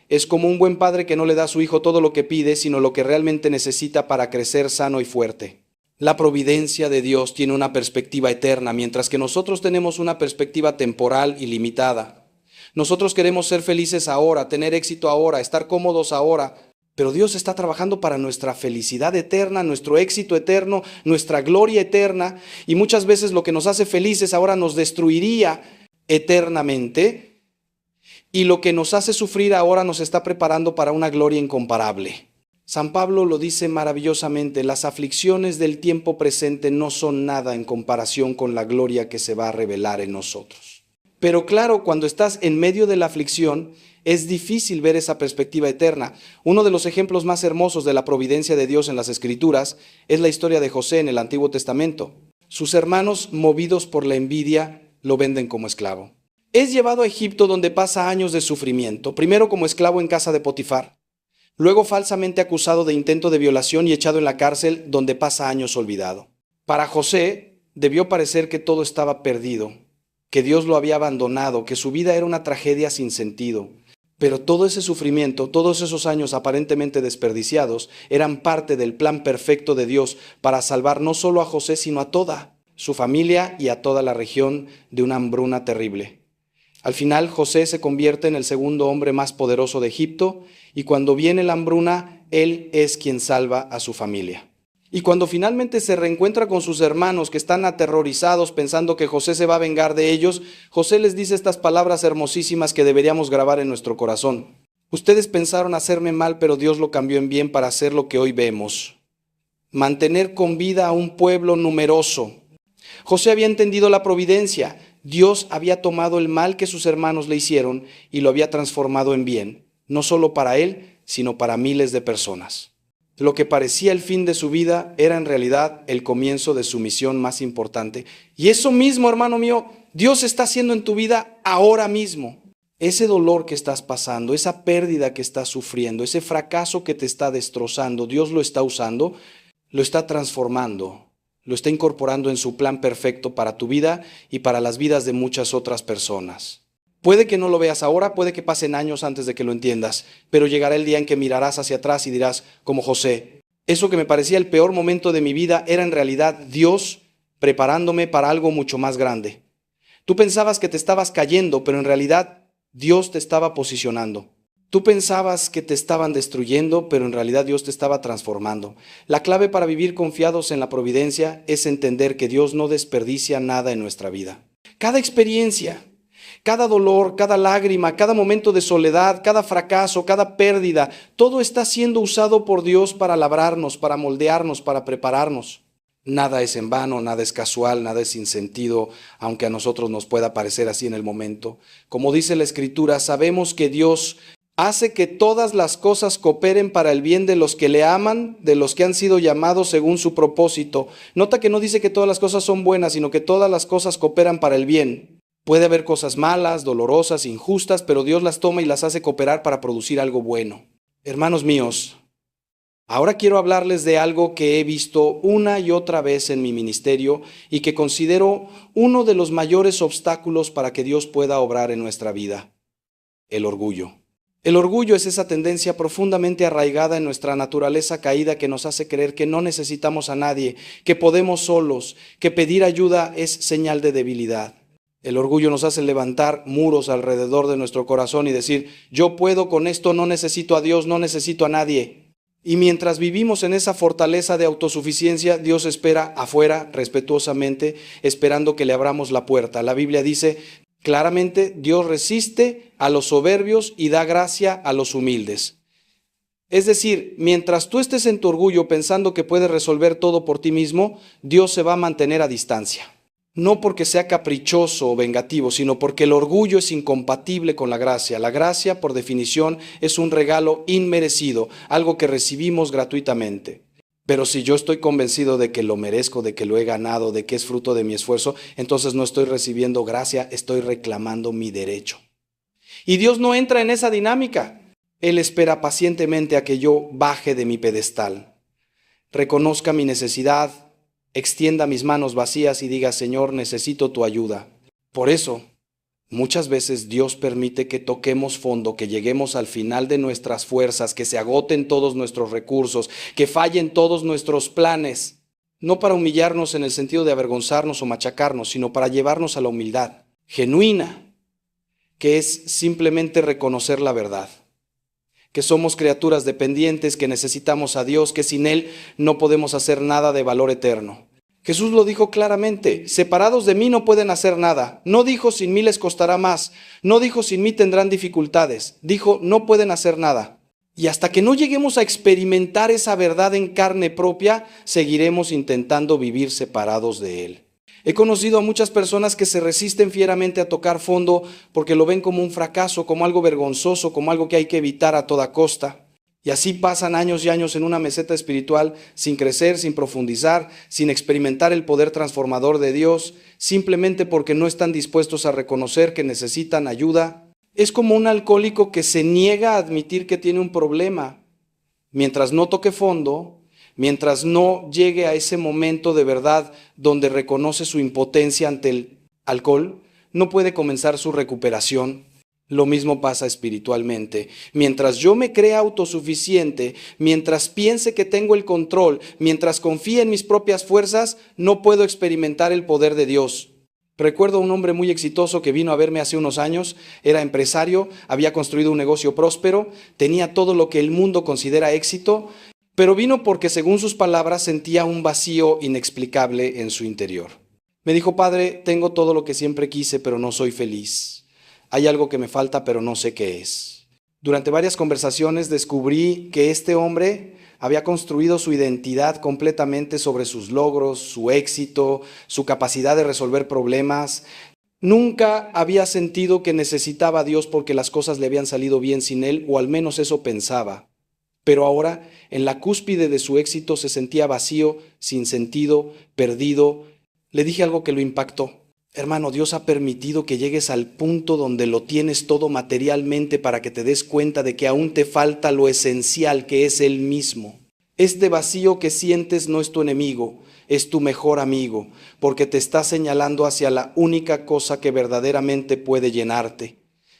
Es como un buen padre que no le da a su hijo todo lo que pide, sino lo que realmente necesita para crecer sano y fuerte. La providencia de Dios tiene una perspectiva eterna, mientras que nosotros tenemos una perspectiva temporal y limitada. Nosotros queremos ser felices ahora, tener éxito ahora, estar cómodos ahora, pero Dios está trabajando para nuestra felicidad eterna, nuestro éxito eterno, nuestra gloria eterna, y muchas veces lo que nos hace felices ahora nos destruiría eternamente, y lo que nos hace sufrir ahora nos está preparando para una gloria incomparable. San Pablo lo dice maravillosamente: las aflicciones del tiempo presente no son nada en comparación con la gloria que se va a revelar en nosotros. Pero claro, cuando estás en medio de la aflicción, es difícil ver esa perspectiva eterna. Uno de los ejemplos más hermosos de la providencia de Dios en las Escrituras es la historia de José en el Antiguo Testamento. Sus hermanos, movidos por la envidia, lo venden como esclavo. Es llevado a Egipto, donde pasa años de sufrimiento, primero como esclavo en casa de Potifar, luego falsamente acusado de intento de violación y echado en la cárcel, donde pasa años olvidado. Para José debió parecer que todo estaba perdido, que Dios lo había abandonado, que su vida era una tragedia sin sentido. Pero todo ese sufrimiento, todos esos años aparentemente desperdiciados, eran parte del plan perfecto de Dios para salvar no solo a José, sino a toda su familia y a toda la región de una hambruna terrible. Al final, José se convierte en el segundo hombre más poderoso de Egipto, y cuando viene la hambruna, él es quien salva a su familia. Y cuando finalmente se reencuentra con sus hermanos que están aterrorizados pensando que José se va a vengar de ellos, José les dice estas palabras hermosísimas que deberíamos grabar en nuestro corazón. Ustedes pensaron hacerme mal, pero Dios lo cambió en bien para hacer lo que hoy vemos: mantener con vida a un pueblo numeroso. José había entendido la providencia. Dios había tomado el mal que sus hermanos le hicieron y lo había transformado en bien, no solo para él, sino para miles de personas. Lo que parecía el fin de su vida era en realidad el comienzo de su misión más importante. Y eso mismo, hermano mío, Dios está haciendo en tu vida ahora mismo. Ese dolor que estás pasando, esa pérdida que estás sufriendo, ese fracaso que te está destrozando, Dios lo está usando, lo está transformando, lo está incorporando en su plan perfecto para tu vida y para las vidas de muchas otras personas. Puede que no lo veas ahora, puede que pasen años antes de que lo entiendas, pero llegará el día en que mirarás hacia atrás y dirás, como José, eso que me parecía el peor momento de mi vida era en realidad Dios preparándome para algo mucho más grande. Tú pensabas que te estabas cayendo, pero en realidad Dios te estaba posicionando. Tú pensabas que te estaban destruyendo, pero en realidad Dios te estaba transformando. La clave para vivir confiados en la providencia es entender que Dios no desperdicia nada en nuestra vida. Cada experiencia, cada dolor, cada lágrima, cada momento de soledad, cada fracaso, cada pérdida, todo está siendo usado por Dios para labrarnos, para moldearnos, para prepararnos. Nada es en vano, nada es casual, nada es sin sentido, aunque a nosotros nos pueda parecer así en el momento. Como dice la Escritura, sabemos que Dios hace que todas las cosas cooperen para el bien de los que le aman, de los que han sido llamados según su propósito. Nota que no dice que todas las cosas son buenas, sino que todas las cosas cooperan para el bien. Puede haber cosas malas, dolorosas, injustas, pero Dios las toma y las hace cooperar para producir algo bueno. Hermanos míos, ahora quiero hablarles de algo que he visto una y otra vez en mi ministerio y que considero uno de los mayores obstáculos para que Dios pueda obrar en nuestra vida: el orgullo. El orgullo es esa tendencia profundamente arraigada en nuestra naturaleza caída que nos hace creer que no necesitamos a nadie, que podemos solos, que pedir ayuda es señal de debilidad. El orgullo nos hace levantar muros alrededor de nuestro corazón y decir, yo puedo con esto, no necesito a Dios, no necesito a nadie. Y mientras vivimos en esa fortaleza de autosuficiencia, Dios espera afuera, respetuosamente, esperando que le abramos la puerta. La Biblia dice claramente, Dios resiste a los soberbios y da gracia a los humildes. Es decir, mientras tú estés en tu orgullo pensando que puedes resolver todo por ti mismo, Dios se va a mantener a distancia. No porque sea caprichoso o vengativo, sino porque el orgullo es incompatible con la gracia. La gracia, por definición, es un regalo inmerecido, algo que recibimos gratuitamente. Pero si yo estoy convencido de que lo merezco, de que lo he ganado, de que es fruto de mi esfuerzo, entonces no estoy recibiendo gracia, estoy reclamando mi derecho. Y Dios no entra en esa dinámica. Él espera pacientemente a que yo baje de mi pedestal, reconozca mi necesidad, extienda mis manos vacías y diga, Señor, necesito tu ayuda. Por eso, muchas veces Dios permite que toquemos fondo, que lleguemos al final de nuestras fuerzas, que se agoten todos nuestros recursos, que fallen todos nuestros planes, no para humillarnos en el sentido de avergonzarnos o machacarnos, sino para llevarnos a la humildad genuina, que es simplemente reconocer la verdad, que somos criaturas dependientes, que necesitamos a Dios, que sin Él no podemos hacer nada de valor eterno. Jesús lo dijo claramente, separados de mí no pueden hacer nada. No dijo sin mí les costará más, no dijo sin mí tendrán dificultades, dijo no pueden hacer nada. Y hasta que no lleguemos a experimentar esa verdad en carne propia, seguiremos intentando vivir separados de Él. He conocido a muchas personas que se resisten fieramente a tocar fondo porque lo ven como un fracaso, como algo vergonzoso, como algo que hay que evitar a toda costa. Y así pasan años y años en una meseta espiritual sin crecer, sin profundizar, sin experimentar el poder transformador de Dios, simplemente porque no están dispuestos a reconocer que necesitan ayuda. Es como un alcohólico que se niega a admitir que tiene un problema. Mientras no toque fondo, mientras no llegue a ese momento de verdad donde reconoce su impotencia ante el alcohol, no puede comenzar su recuperación. Lo mismo pasa espiritualmente. Mientras yo me crea autosuficiente, mientras piense que tengo el control, mientras confíe en mis propias fuerzas, no puedo experimentar el poder de Dios. Recuerdo a un hombre muy exitoso que vino a verme hace unos años, era empresario, había construido un negocio próspero, tenía todo lo que el mundo considera éxito, pero vino porque, según sus palabras, sentía un vacío inexplicable en su interior. Me dijo: Padre, tengo todo lo que siempre quise, pero no soy feliz. Hay algo que me falta, pero no sé qué es. Durante varias conversaciones descubrí que este hombre había construido su identidad completamente sobre sus logros, su éxito, su capacidad de resolver problemas. Nunca había sentido que necesitaba a Dios porque las cosas le habían salido bien sin él, o al menos eso pensaba. Pero ahora, en la cúspide de su éxito, se sentía vacío, sin sentido, perdido. Le dije algo que lo impactó. Hermano, Dios ha permitido que llegues al punto donde lo tienes todo materialmente para que te des cuenta de que aún te falta lo esencial, que es Él mismo. Este vacío que sientes no es tu enemigo, es tu mejor amigo, porque te está señalando hacia la única cosa que verdaderamente puede llenarte.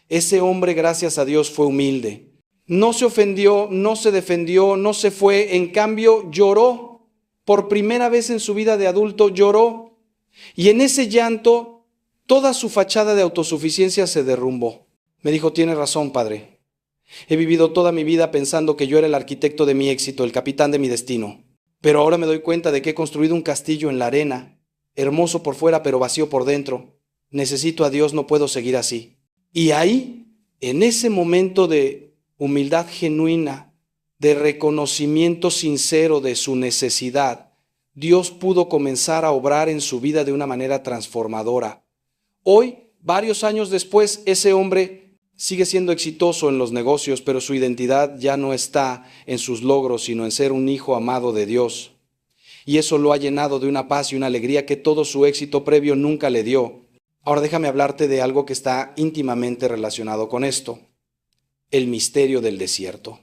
Ese hombre, gracias a Dios, fue humilde. No se ofendió, no se defendió, no se fue. En cambio, lloró. Por primera vez en su vida de adulto, lloró. Y en ese llanto, toda su fachada de autosuficiencia se derrumbó. Me dijo: tiene razón, padre. He vivido toda mi vida pensando que yo era el arquitecto de mi éxito, el capitán de mi destino. Pero ahora me doy cuenta de que he construido un castillo en la arena, hermoso por fuera pero vacío por dentro. Necesito a Dios, no puedo seguir así. Y ahí, en ese momento de humildad genuina, de reconocimiento sincero de su necesidad, Dios pudo comenzar a obrar en su vida de una manera transformadora. Hoy, varios años después, ese hombre sigue siendo exitoso en los negocios, pero su identidad ya no está en sus logros, sino en ser un hijo amado de Dios. Y eso lo ha llenado de una paz y una alegría que todo su éxito previo nunca le dio. Ahora déjame hablarte de algo que está íntimamente relacionado con esto: el misterio del desierto.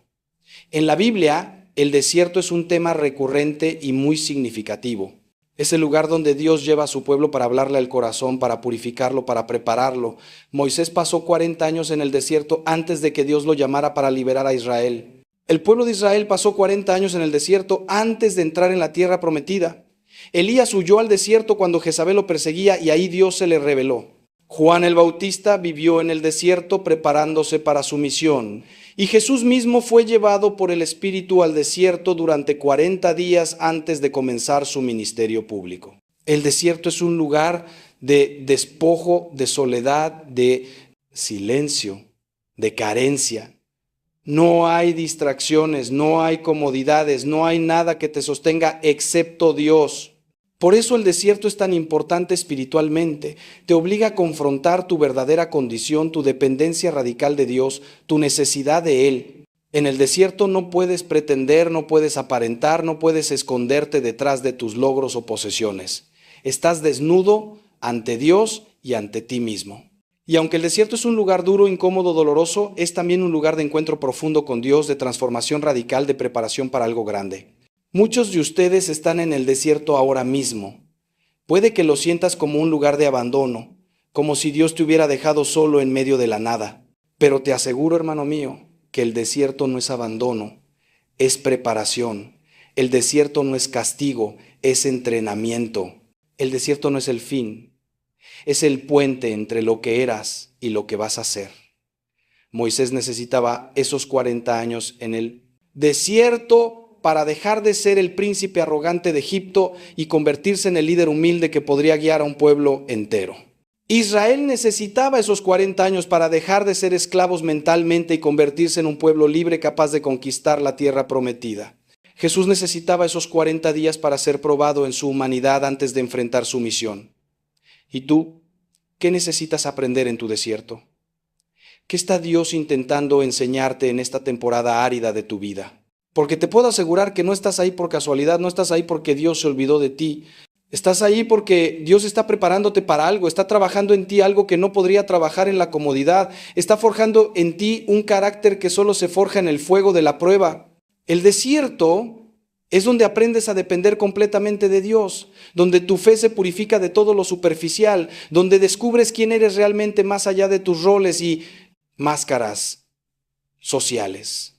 En la Biblia, el desierto es un tema recurrente y muy significativo. Es el lugar donde Dios lleva a su pueblo para hablarle al corazón, para purificarlo, para prepararlo. Moisés pasó 40 años en el desierto antes de que Dios lo llamara para liberar a Israel. El pueblo de Israel pasó 40 años en el desierto antes de entrar en la tierra prometida. Elías huyó al desierto cuando Jezabel lo perseguía y ahí Dios se le reveló. Juan el Bautista vivió en el desierto preparándose para su misión. Y Jesús mismo fue llevado por el Espíritu al desierto durante 40 días antes de comenzar su ministerio público. El desierto es un lugar de despojo, de soledad, de silencio, de carencia. No hay distracciones, no hay comodidades, no hay nada que te sostenga excepto Dios. Por eso el desierto es tan importante espiritualmente. Te obliga a confrontar tu verdadera condición, tu dependencia radical de Dios, tu necesidad de Él. En el desierto no puedes pretender, no puedes aparentar, no puedes esconderte detrás de tus logros o posesiones. Estás desnudo ante Dios y ante ti mismo. Y aunque el desierto es un lugar duro, incómodo, doloroso, es también un lugar de encuentro profundo con Dios, de transformación radical, de preparación para algo grande. Muchos de ustedes están en el desierto ahora mismo. Puede que lo sientas como un lugar de abandono, como si Dios te hubiera dejado solo en medio de la nada. Pero te aseguro, hermano mío, que el desierto no es abandono, es preparación. El desierto no es castigo, es entrenamiento. El desierto no es el fin, es el puente entre lo que eras y lo que vas a ser. Moisés necesitaba esos 40 años en el desierto para dejar de ser el príncipe arrogante de Egipto y convertirse en el líder humilde que podría guiar a un pueblo entero. Israel necesitaba esos 40 años para dejar de ser esclavos mentalmente y convertirse en un pueblo libre capaz de conquistar la tierra prometida. Jesús necesitaba esos 40 días para ser probado en su humanidad antes de enfrentar su misión. ¿Y tú? ¿Qué necesitas aprender en tu desierto? ¿Qué está Dios intentando enseñarte en esta temporada árida de tu vida? Porque te puedo asegurar que no estás ahí por casualidad, no estás ahí porque Dios se olvidó de ti. Estás ahí porque Dios está preparándote para algo, está trabajando en ti algo que no podría trabajar en la comodidad, está forjando en ti un carácter que solo se forja en el fuego de la prueba. El desierto es donde aprendes a depender completamente de Dios, donde tu fe se purifica de todo lo superficial, donde descubres quién eres realmente más allá de tus roles y máscaras sociales.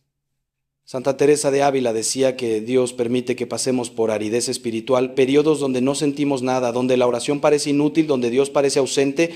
Santa Teresa de Ávila decía que Dios permite que pasemos por aridez espiritual, periodos donde no sentimos nada, donde la oración parece inútil, donde Dios parece ausente,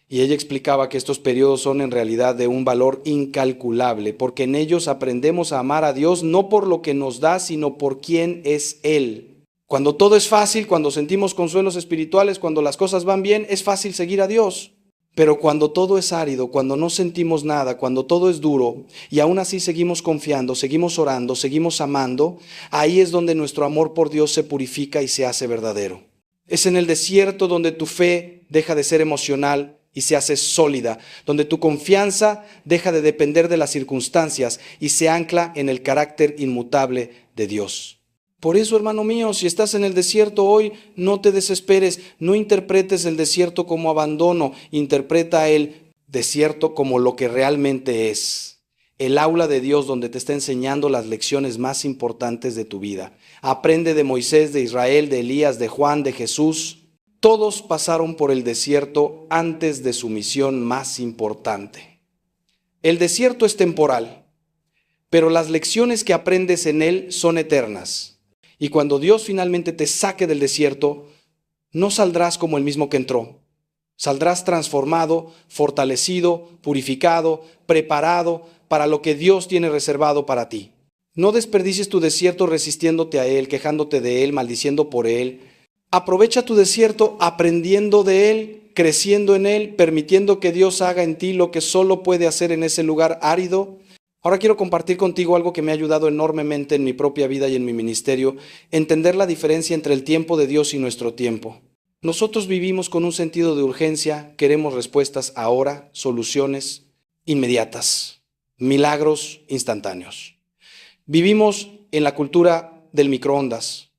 y ella explicaba que estos periodos son en realidad de un valor incalculable, porque en ellos aprendemos a amar a Dios no por lo que nos da, sino por quién es Él. Cuando todo es fácil, cuando sentimos consuelos espirituales, cuando las cosas van bien, es fácil seguir a Dios. Pero cuando todo es árido, cuando no sentimos nada, cuando todo es duro, y aún así seguimos confiando, seguimos orando, seguimos amando, ahí es donde nuestro amor por Dios se purifica y se hace verdadero. Es en el desierto donde tu fe deja de ser emocional y se hace sólida, donde tu confianza deja de depender de las circunstancias y se ancla en el carácter inmutable de Dios. Por eso, hermano mío, si estás en el desierto hoy, no te desesperes, no interpretes el desierto como abandono, interpreta el desierto como lo que realmente es. El aula de Dios donde te está enseñando las lecciones más importantes de tu vida. Aprende de Moisés, de Israel, de Elías, de Juan, de Jesús. Todos pasaron por el desierto antes de su misión más importante. El desierto es temporal, pero las lecciones que aprendes en él son eternas. Y cuando Dios finalmente te saque del desierto, no saldrás como el mismo que entró. Saldrás transformado, fortalecido, purificado, preparado para lo que Dios tiene reservado para ti. No desperdicies tu desierto resistiéndote a Él, quejándote de Él, maldiciendo por Él. Aprovecha tu desierto aprendiendo de Él, creciendo en Él, permitiendo que Dios haga en ti lo que solo puede hacer en ese lugar árido. Ahora quiero compartir contigo algo que me ha ayudado enormemente en mi propia vida y en mi ministerio, entender la diferencia entre el tiempo de Dios y nuestro tiempo. Nosotros vivimos con un sentido de urgencia, queremos respuestas ahora, soluciones inmediatas, milagros instantáneos. Vivimos en la cultura del microondas,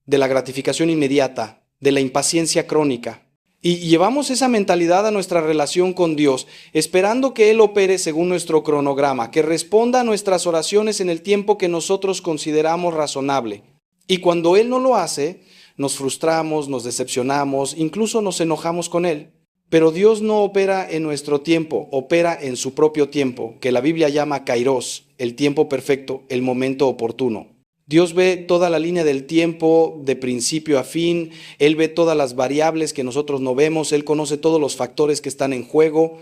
de la gratificación inmediata, de la impaciencia crónica. Y llevamos esa mentalidad a nuestra relación con Dios, esperando que Él opere según nuestro cronograma, que responda a nuestras oraciones en el tiempo que nosotros consideramos razonable. Y cuando Él no lo hace, nos frustramos, nos decepcionamos, incluso nos enojamos con Él. Pero Dios no opera en nuestro tiempo, opera en su propio tiempo, que la Biblia llama kairos, el tiempo perfecto, el momento oportuno. Dios ve toda la línea del tiempo de principio a fin, Él ve todas las variables que nosotros no vemos, Él conoce todos los factores que están en juego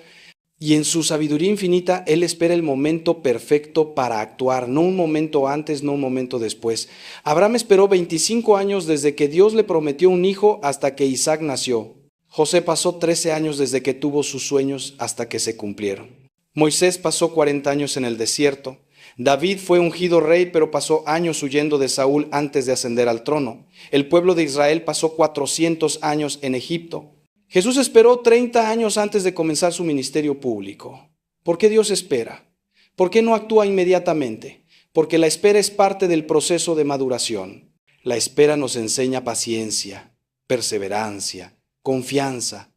y en su sabiduría infinita Él espera el momento perfecto para actuar, no un momento antes, no un momento después. Abraham esperó 25 años desde que Dios le prometió un hijo hasta que Isaac nació. José pasó 13 años desde que tuvo sus sueños hasta que se cumplieron. Moisés pasó 40 años en el desierto. David fue ungido rey, pero pasó años huyendo de Saúl antes de ascender al trono. El pueblo de Israel pasó 400 años en Egipto. Jesús esperó 30 años antes de comenzar su ministerio público. ¿Por qué Dios espera? ¿Por qué no actúa inmediatamente? Porque la espera es parte del proceso de maduración. La espera nos enseña paciencia, perseverancia, confianza.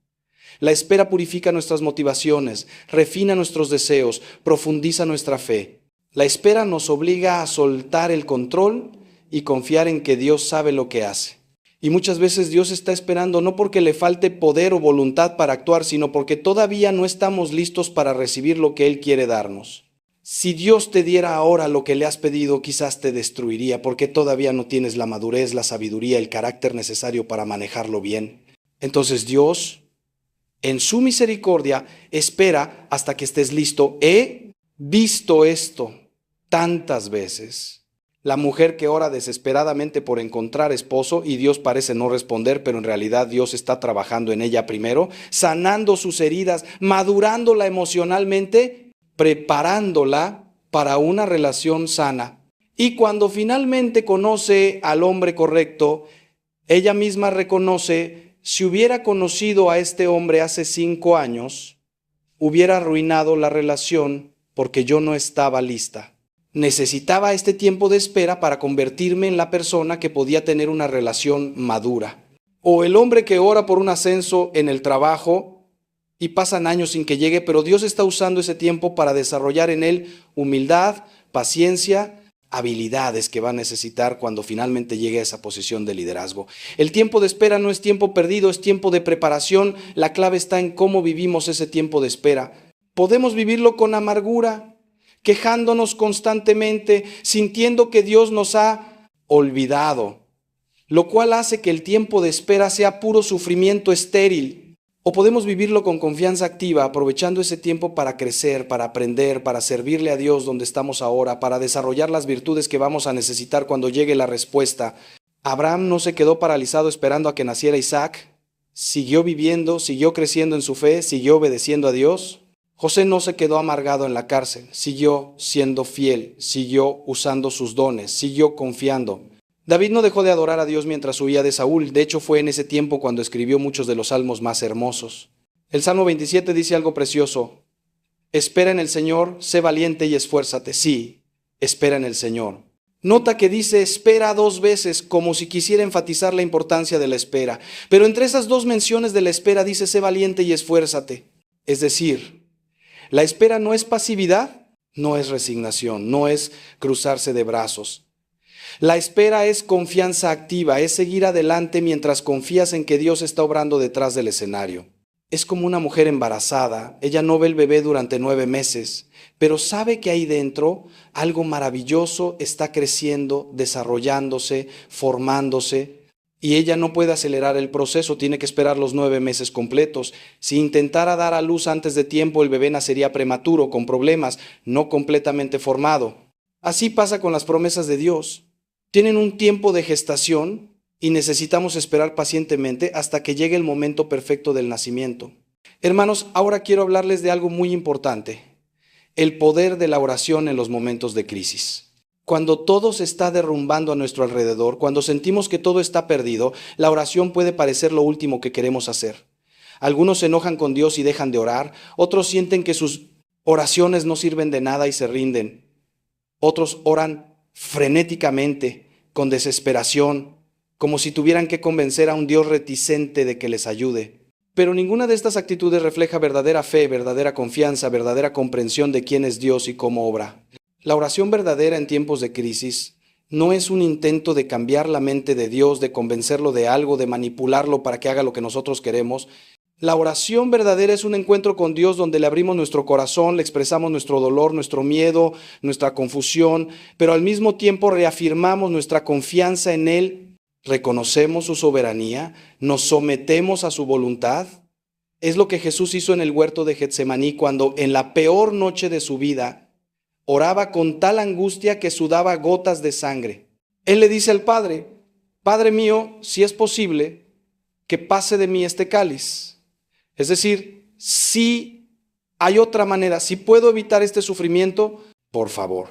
La espera purifica nuestras motivaciones, refina nuestros deseos, profundiza nuestra fe. La espera nos obliga a soltar el control y confiar en que Dios sabe lo que hace. Y muchas veces Dios está esperando no porque le falte poder o voluntad para actuar, sino porque todavía no estamos listos para recibir lo que Él quiere darnos. Si Dios te diera ahora lo que le has pedido, quizás te destruiría porque todavía no tienes la madurez, la sabiduría, el carácter necesario para manejarlo bien. Entonces Dios, en su misericordia, espera hasta que estés listo. He visto esto tantas veces. La mujer que ora desesperadamente por encontrar esposo y Dios parece no responder, pero en realidad Dios está trabajando en ella primero, sanando sus heridas, madurándola emocionalmente, preparándola para una relación sana. Y cuando finalmente conoce al hombre correcto, ella misma reconoce si hubiera conocido a este hombre hace 5 años, hubiera arruinado la relación porque yo no estaba lista. Necesitaba este tiempo de espera para convertirme en la persona que podía tener una relación madura. O el hombre que ora por un ascenso en el trabajo y pasan años sin que llegue, pero Dios está usando ese tiempo para desarrollar en él humildad, paciencia, habilidades que va a necesitar cuando finalmente llegue a esa posición de liderazgo. El tiempo de espera no es tiempo perdido, es tiempo de preparación. La clave está en cómo vivimos ese tiempo de espera. Podemos vivirlo con amargura, quejándonos constantemente, sintiendo que Dios nos ha olvidado, lo cual hace que el tiempo de espera sea puro sufrimiento estéril. O podemos vivirlo con confianza activa, aprovechando ese tiempo para crecer, para aprender, para servirle a Dios donde estamos ahora, para desarrollar las virtudes que vamos a necesitar cuando llegue la respuesta. Abraham no se quedó paralizado esperando a que naciera Isaac, siguió viviendo, siguió creciendo en su fe, siguió obedeciendo a Dios. José no se quedó amargado en la cárcel, siguió siendo fiel, siguió usando sus dones, siguió confiando. David no dejó de adorar a Dios mientras huía de Saúl. De hecho, fue en ese tiempo cuando escribió muchos de los salmos más hermosos. El Salmo 27 dice algo precioso. Espera en el Señor, sé valiente y esfuérzate. Sí, espera en el Señor. Nota que dice espera 2 veces, como si quisiera enfatizar la importancia de la espera. Pero entre esas 2 menciones de la espera dice sé valiente y esfuérzate. Es decir, la espera no es pasividad, no es resignación, no es cruzarse de brazos. La espera es confianza activa, es seguir adelante mientras confías en que Dios está obrando detrás del escenario. Es como una mujer embarazada, ella no ve el bebé durante 9 meses, pero sabe que ahí dentro algo maravilloso está creciendo, desarrollándose, formándose, y ella no puede acelerar el proceso, tiene que esperar los 9 meses completos. Si intentara dar a luz antes de tiempo, el bebé nacería prematuro, con problemas, no completamente formado. Así pasa con las promesas de Dios. Tienen un tiempo de gestación y necesitamos esperar pacientemente hasta que llegue el momento perfecto del nacimiento. Hermanos, ahora quiero hablarles de algo muy importante, el poder de la oración en los momentos de crisis. Cuando todo se está derrumbando a nuestro alrededor, cuando sentimos que todo está perdido, la oración puede parecer lo último que queremos hacer. Algunos se enojan con Dios y dejan de orar, otros sienten que sus oraciones no sirven de nada y se rinden. Otros oran frenéticamente, con desesperación, como si tuvieran que convencer a un Dios reticente de que les ayude. Pero ninguna de estas actitudes refleja verdadera fe, verdadera confianza, verdadera comprensión de quién es Dios y cómo obra. La oración verdadera en tiempos de crisis no es un intento de cambiar la mente de Dios, de convencerlo de algo, de manipularlo para que haga lo que nosotros queremos. La oración verdadera es un encuentro con Dios donde le abrimos nuestro corazón, le expresamos nuestro dolor, nuestro miedo, nuestra confusión, pero al mismo tiempo reafirmamos nuestra confianza en Él, reconocemos su soberanía, nos sometemos a su voluntad. Es lo que Jesús hizo en el huerto de Getsemaní cuando en la peor noche de su vida oraba con tal angustia que sudaba gotas de sangre. Él le dice al Padre, Padre mío, si es posible, que pase de mí este cáliz. Es decir, si hay otra manera, si puedo evitar este sufrimiento, por favor.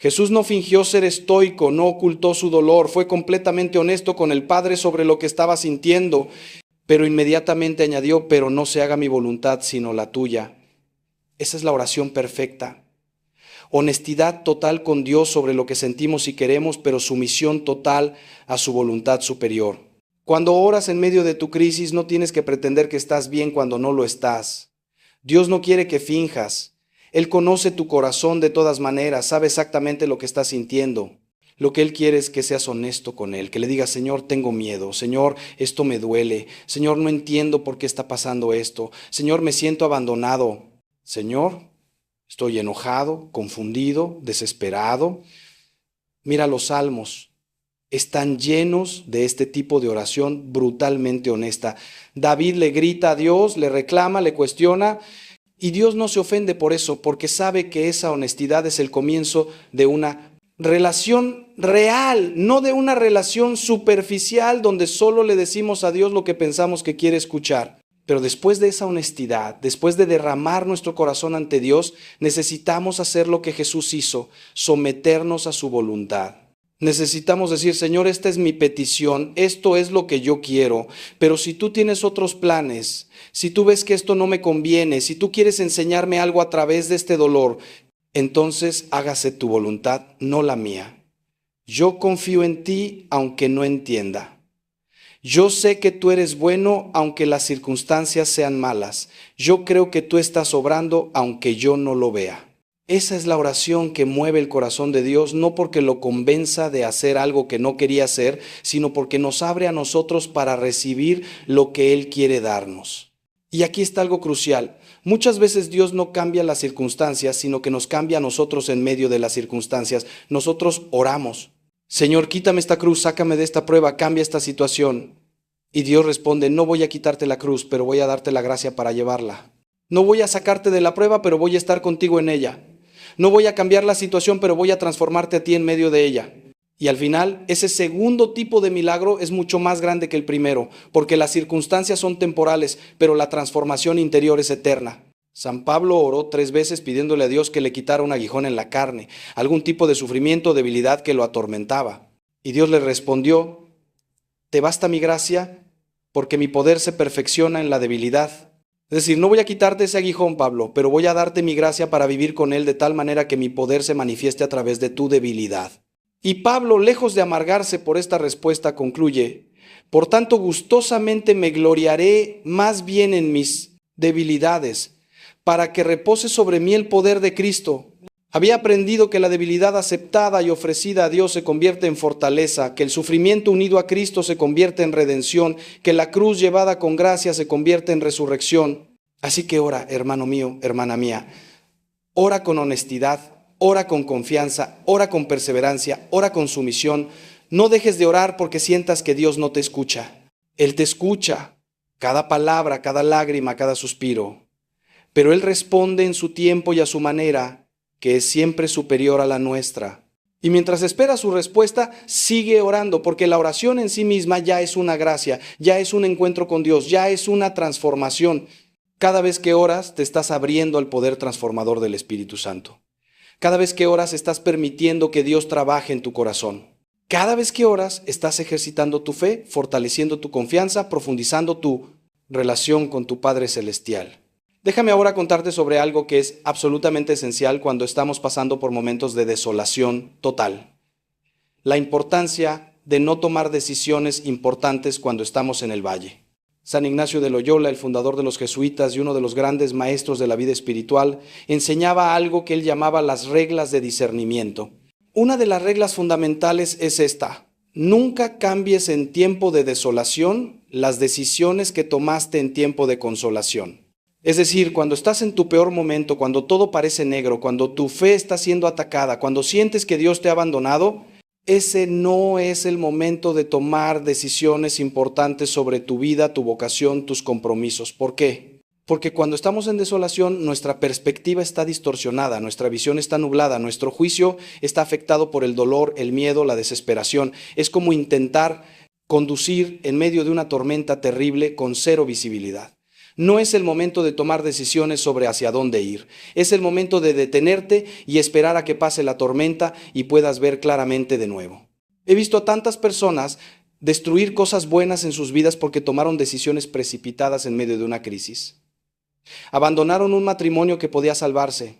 Jesús no fingió ser estoico, no ocultó su dolor, fue completamente honesto con el Padre sobre lo que estaba sintiendo, pero inmediatamente añadió, pero no se haga mi voluntad sino la tuya. Esa es la oración perfecta. Honestidad total con Dios sobre lo que sentimos y queremos, pero sumisión total a su voluntad superior. Cuando oras en medio de tu crisis, no tienes que pretender que estás bien cuando no lo estás. Dios no quiere que finjas. Él conoce tu corazón de todas maneras, sabe exactamente lo que estás sintiendo. Lo que Él quiere es que seas honesto con Él, que le digas, Señor, tengo miedo, Señor, esto me duele, Señor, no entiendo por qué está pasando esto, Señor, me siento abandonado, Señor, estoy enojado, confundido, desesperado. Mira los salmos. Están llenos de este tipo de oración brutalmente honesta. David le grita a Dios, le reclama, le cuestiona, y Dios no se ofende por eso, porque sabe que esa honestidad es el comienzo de una relación real, no de una relación superficial donde solo le decimos a Dios lo que pensamos que quiere escuchar. Pero después de esa honestidad, después de derramar nuestro corazón ante Dios, necesitamos hacer lo que Jesús hizo, someternos a su voluntad. Necesitamos decir, Señor, esta es mi petición, esto es lo que yo quiero, pero si tú tienes otros planes, si tú ves que esto no me conviene, si tú quieres enseñarme algo a través de este dolor, entonces hágase tu voluntad, no la mía. Yo confío en ti aunque no entienda. Yo sé que tú eres bueno aunque las circunstancias sean malas. Yo creo que tú estás obrando aunque yo no lo vea. Esa es la oración que mueve el corazón de Dios, no porque lo convenza de hacer algo que no quería hacer, sino porque nos abre a nosotros para recibir lo que Él quiere darnos. Y aquí está algo crucial. Muchas veces Dios no cambia las circunstancias, sino que nos cambia a nosotros en medio de las circunstancias. Nosotros oramos. Señor, quítame esta cruz, sácame de esta prueba, cambia esta situación. Y Dios responde, no voy a quitarte la cruz, pero voy a darte la gracia para llevarla. No voy a sacarte de la prueba, pero voy a estar contigo en ella. No voy a cambiar la situación, pero voy a transformarte a ti en medio de ella. Y al final, ese segundo tipo de milagro es mucho más grande que el primero, porque las circunstancias son temporales, pero la transformación interior es eterna. San Pablo oró 3 veces pidiéndole a Dios que le quitara un aguijón en la carne, algún tipo de sufrimiento o debilidad que lo atormentaba. Y Dios le respondió, te basta mi gracia, porque mi poder se perfecciona en la debilidad. Es decir, no voy a quitarte ese aguijón, Pablo, pero voy a darte mi gracia para vivir con él de tal manera que mi poder se manifieste a través de tu debilidad. Y Pablo, lejos de amargarse por esta respuesta, concluye, por tanto, gustosamente me gloriaré más bien en mis debilidades, para que repose sobre mí el poder de Cristo. Había aprendido que la debilidad aceptada y ofrecida a Dios se convierte en fortaleza, que el sufrimiento unido a Cristo se convierte en redención, que la cruz llevada con gracia se convierte en resurrección. Así que ora, hermano mío, hermana mía, ora con honestidad, ora con confianza, ora con perseverancia, ora con sumisión. No dejes de orar porque sientas que Dios no te escucha. Él te escucha, cada palabra, cada lágrima, cada suspiro. Pero Él responde en su tiempo y a su manera, que es siempre superior a la nuestra. Y mientras espera su respuesta, sigue orando, porque la oración en sí misma ya es una gracia, ya es un encuentro con Dios, ya es una transformación. Cada vez que oras, te estás abriendo al poder transformador del Espíritu Santo. Cada vez que oras, estás permitiendo que Dios trabaje en tu corazón. Cada vez que oras, estás ejercitando tu fe, fortaleciendo tu confianza, profundizando tu relación con tu Padre Celestial. Déjame ahora contarte sobre algo que es absolutamente esencial cuando estamos pasando por momentos de desolación total. La importancia de no tomar decisiones importantes cuando estamos en el valle. San Ignacio de Loyola, el fundador de los jesuitas y uno de los grandes maestros de la vida espiritual, enseñaba algo que él llamaba las reglas de discernimiento. Una de las reglas fundamentales es esta: nunca cambies en tiempo de desolación las decisiones que tomaste en tiempo de consolación. Es decir, cuando estás en tu peor momento, cuando todo parece negro, cuando tu fe está siendo atacada, cuando sientes que Dios te ha abandonado, ese no es el momento de tomar decisiones importantes sobre tu vida, tu vocación, tus compromisos. ¿Por qué? Porque cuando estamos en desolación, nuestra perspectiva está distorsionada, nuestra visión está nublada, nuestro juicio está afectado por el dolor, el miedo, la desesperación. Es como intentar conducir en medio de una tormenta terrible con cero visibilidad. No es el momento de tomar decisiones sobre hacia dónde ir. Es el momento de detenerte y esperar a que pase la tormenta y puedas ver claramente de nuevo. He visto a tantas personas destruir cosas buenas en sus vidas porque tomaron decisiones precipitadas en medio de una crisis. Abandonaron un matrimonio que podía salvarse.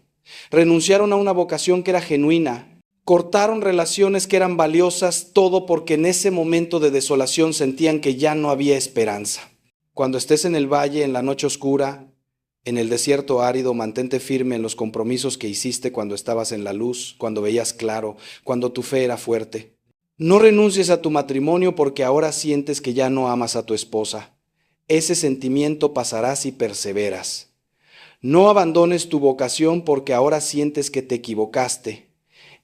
Renunciaron a una vocación que era genuina. Cortaron relaciones que eran valiosas, todo porque en ese momento de desolación sentían que ya no había esperanza. Cuando estés en el valle, en la noche oscura, en el desierto árido, mantente firme en los compromisos que hiciste cuando estabas en la luz, cuando veías claro, cuando tu fe era fuerte. No renuncies a tu matrimonio porque ahora sientes que ya no amas a tu esposa. Ese sentimiento pasará si perseveras. No abandones tu vocación porque ahora sientes que te equivocaste.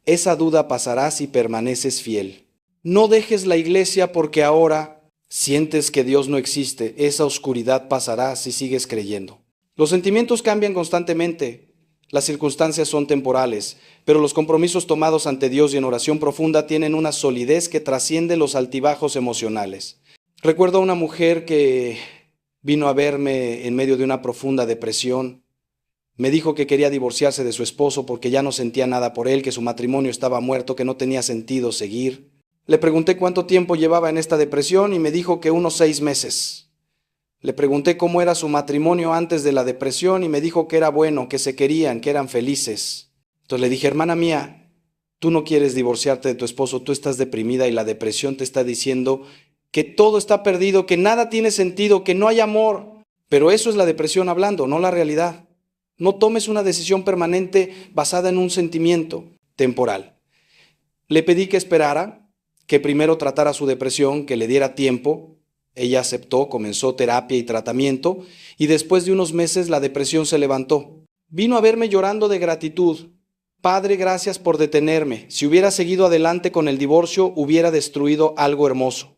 Esa duda pasará si permaneces fiel. No dejes la iglesia porque ahora sientes que Dios no existe. Esa oscuridad pasará si sigues creyendo. Los sentimientos cambian constantemente. Las circunstancias son temporales, pero los compromisos tomados ante Dios y en oración profunda tienen una solidez que trasciende los altibajos emocionales. Recuerdo a una mujer que vino a verme en medio de una profunda depresión. Me dijo que quería divorciarse de su esposo porque ya no sentía nada por él, que su matrimonio estaba muerto, que no tenía sentido seguir. Le pregunté cuánto tiempo llevaba en esta depresión y me dijo que unos 6 meses. Le pregunté cómo era su matrimonio antes de la depresión y me dijo que era bueno, que se querían, que eran felices. Entonces le dije, hermana mía, tú no quieres divorciarte de tu esposo, tú estás deprimida y la depresión te está diciendo que todo está perdido, que nada tiene sentido, que no hay amor. Pero eso es la depresión hablando, no la realidad. No tomes una decisión permanente basada en un sentimiento temporal. Le pedí que esperara, que primero tratara su depresión, que le diera tiempo. Ella aceptó, comenzó terapia y tratamiento, y después de unos meses la depresión se levantó. Vino a verme llorando de gratitud. Padre, gracias por detenerme. Si hubiera seguido adelante con el divorcio, hubiera destruido algo hermoso.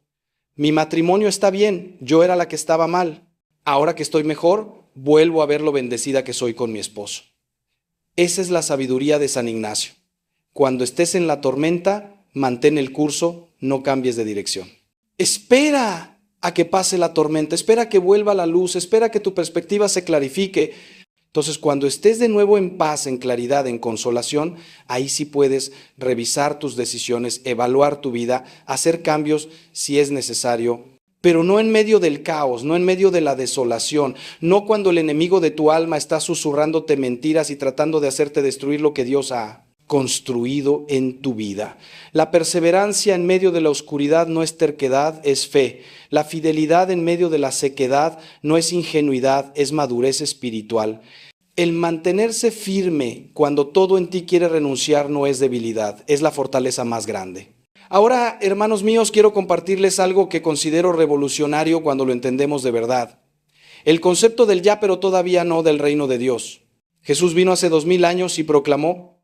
Mi matrimonio está bien, yo era la que estaba mal. Ahora que estoy mejor, vuelvo a ver lo bendecida que soy con mi esposo. Esa es la sabiduría de San Ignacio. Cuando estés en la tormenta, mantén el curso, no cambies de dirección. Espera a que pase la tormenta, espera a que vuelva la luz, espera a que tu perspectiva se clarifique. Entonces, cuando estés de nuevo en paz, en claridad, en consolación, ahí sí puedes revisar tus decisiones, evaluar tu vida, hacer cambios si es necesario, pero no en medio del caos, no en medio de la desolación, no cuando el enemigo de tu alma está susurrándote mentiras y tratando de hacerte destruir lo que Dios ha construido en tu vida. La perseverancia en medio de la oscuridad no es terquedad, es fe. La fidelidad en medio de la sequedad no es ingenuidad, es madurez espiritual. El mantenerse firme cuando todo en ti quiere renunciar no es debilidad, es la fortaleza más grande. Ahora, hermanos míos, quiero compartirles algo que considero revolucionario cuando lo entendemos de verdad. El concepto del ya pero todavía no del reino de Dios. Jesús vino hace 2000 años y proclamó: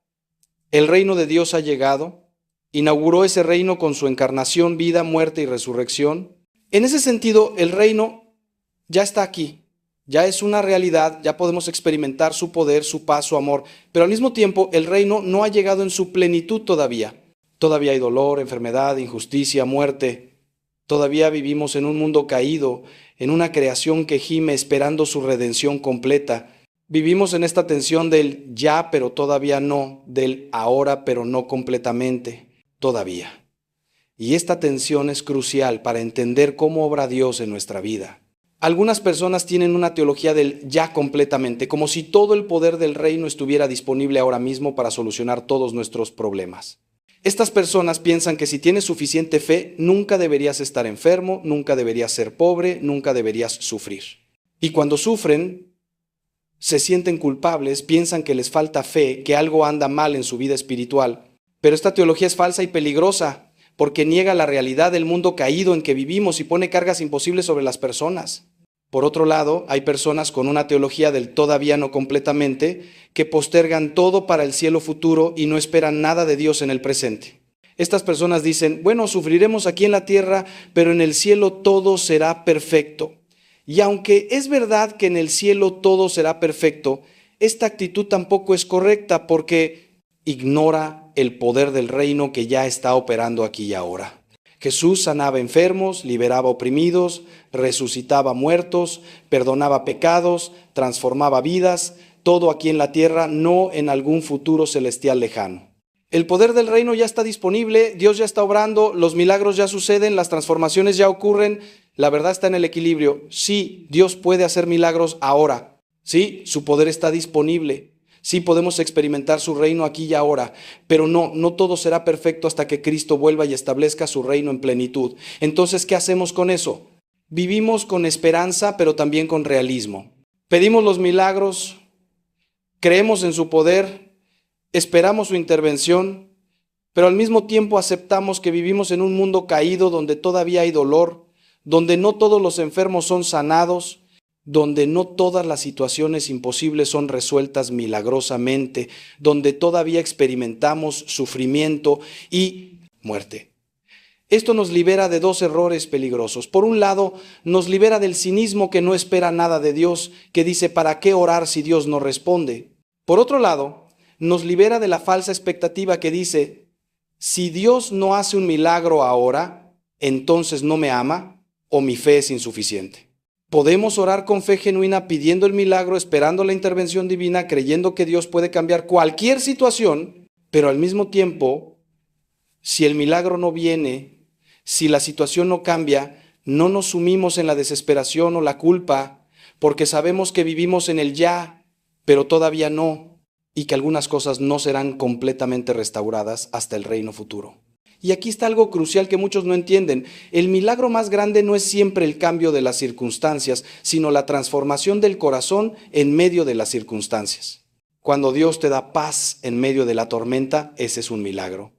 el reino de Dios ha llegado, inauguró ese reino con su encarnación, vida, muerte y resurrección. En ese sentido, el reino ya está aquí, ya es una realidad, ya podemos experimentar su poder, su paz, su amor, pero al mismo tiempo el reino no ha llegado en su plenitud todavía. Todavía hay dolor, enfermedad, injusticia, muerte. Todavía vivimos en un mundo caído, en una creación que gime esperando su redención completa. Vivimos en esta tensión del ya pero todavía no, del ahora pero no completamente, todavía. Y esta tensión es crucial para entender cómo obra Dios en nuestra vida. Algunas personas tienen una teología del ya completamente, como si todo el poder del reino estuviera disponible ahora mismo para solucionar todos nuestros problemas. Estas personas piensan que si tienes suficiente fe, nunca deberías estar enfermo, nunca deberías ser pobre, nunca deberías sufrir. Y cuando sufren, se sienten culpables, piensan que les falta fe, que algo anda mal en su vida espiritual. Pero esta teología es falsa y peligrosa, porque niega la realidad del mundo caído en que vivimos y pone cargas imposibles sobre las personas. Por otro lado, hay personas con una teología del todavía no completamente, que postergan todo para el cielo futuro y no esperan nada de Dios en el presente. Estas personas dicen, bueno, sufriremos aquí en la tierra, pero en el cielo todo será perfecto. Y aunque es verdad que en el cielo todo será perfecto, esta actitud tampoco es correcta porque ignora el poder del reino que ya está operando aquí y ahora. Jesús sanaba enfermos, liberaba oprimidos, resucitaba muertos, perdonaba pecados, transformaba vidas, todo aquí en la tierra, no en algún futuro celestial lejano. El poder del reino ya está disponible, Dios ya está obrando, los milagros ya suceden, las transformaciones ya ocurren, la verdad está en el equilibrio. Sí, Dios puede hacer milagros ahora, sí, su poder está disponible. Sí, podemos experimentar su reino aquí y ahora, pero no todo será perfecto hasta que Cristo vuelva y establezca su reino en plenitud. Entonces, ¿qué hacemos con eso? Vivimos con esperanza, pero también con realismo. Pedimos los milagros, creemos en su poder, esperamos su intervención, pero al mismo tiempo aceptamos que vivimos en un mundo caído donde todavía hay dolor, donde no todos los enfermos son sanados, donde no todas las situaciones imposibles son resueltas milagrosamente, donde todavía experimentamos sufrimiento y muerte. Esto nos libera de dos errores peligrosos. Por un lado, nos libera del cinismo que no espera nada de Dios, que dice, ¿para qué orar si Dios no responde? Por otro lado, nos libera de la falsa expectativa que dice, si Dios no hace un milagro ahora, entonces no me ama o mi fe es insuficiente. Podemos orar con fe genuina, pidiendo el milagro, esperando la intervención divina, creyendo que Dios puede cambiar cualquier situación, pero al mismo tiempo, si el milagro no viene, si la situación no cambia, no nos sumimos en la desesperación o la culpa, porque sabemos que vivimos en el ya, pero todavía no, y que algunas cosas no serán completamente restauradas hasta el reino futuro. Y aquí está algo crucial que muchos no entienden. El milagro más grande no es siempre el cambio de las circunstancias, sino la transformación del corazón en medio de las circunstancias. Cuando Dios te da paz en medio de la tormenta, ese es un milagro.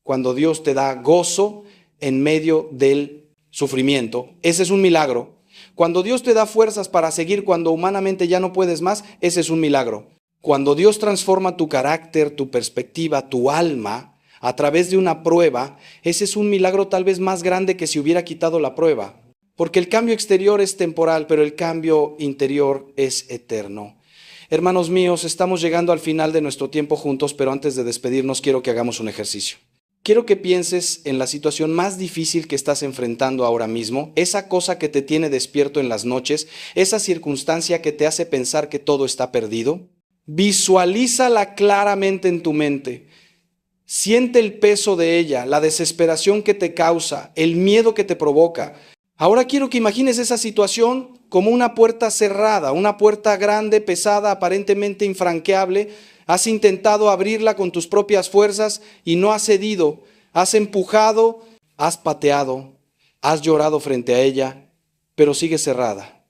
Cuando Dios te da gozo en medio del sufrimiento, ese es un milagro. Cuando Dios te da fuerzas para seguir cuando humanamente ya no puedes más, ese es un milagro. Cuando Dios transforma tu carácter, tu perspectiva, tu alma, a través de una prueba, ese es un milagro tal vez más grande que si hubiera quitado la prueba. Porque el cambio exterior es temporal, pero el cambio interior es eterno. Hermanos míos, estamos llegando al final de nuestro tiempo juntos, pero antes de despedirnos quiero que hagamos un ejercicio. Quiero que pienses en la situación más difícil que estás enfrentando ahora mismo, esa cosa que te tiene despierto en las noches, esa circunstancia que te hace pensar que todo está perdido. Visualízala claramente en tu mente. Siente el peso de ella, la desesperación que te causa, el miedo que te provoca. Ahora quiero que imagines esa situación como una puerta cerrada, una puerta grande, pesada, aparentemente infranqueable. Has intentado abrirla con tus propias fuerzas y no has cedido. Has empujado, has pateado, has llorado frente a ella, pero sigue cerrada.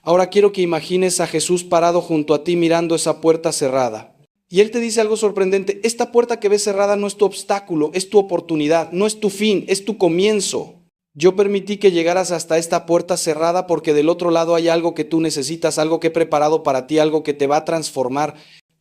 Ahora quiero que imagines a Jesús parado junto a ti mirando esa puerta cerrada. Y Él te dice algo sorprendente: esta puerta que ves cerrada no es tu obstáculo, es tu oportunidad, no es tu fin, es tu comienzo. Yo permití que llegaras hasta esta puerta cerrada porque del otro lado hay algo que tú necesitas, algo que he preparado para ti, algo que te va a transformar,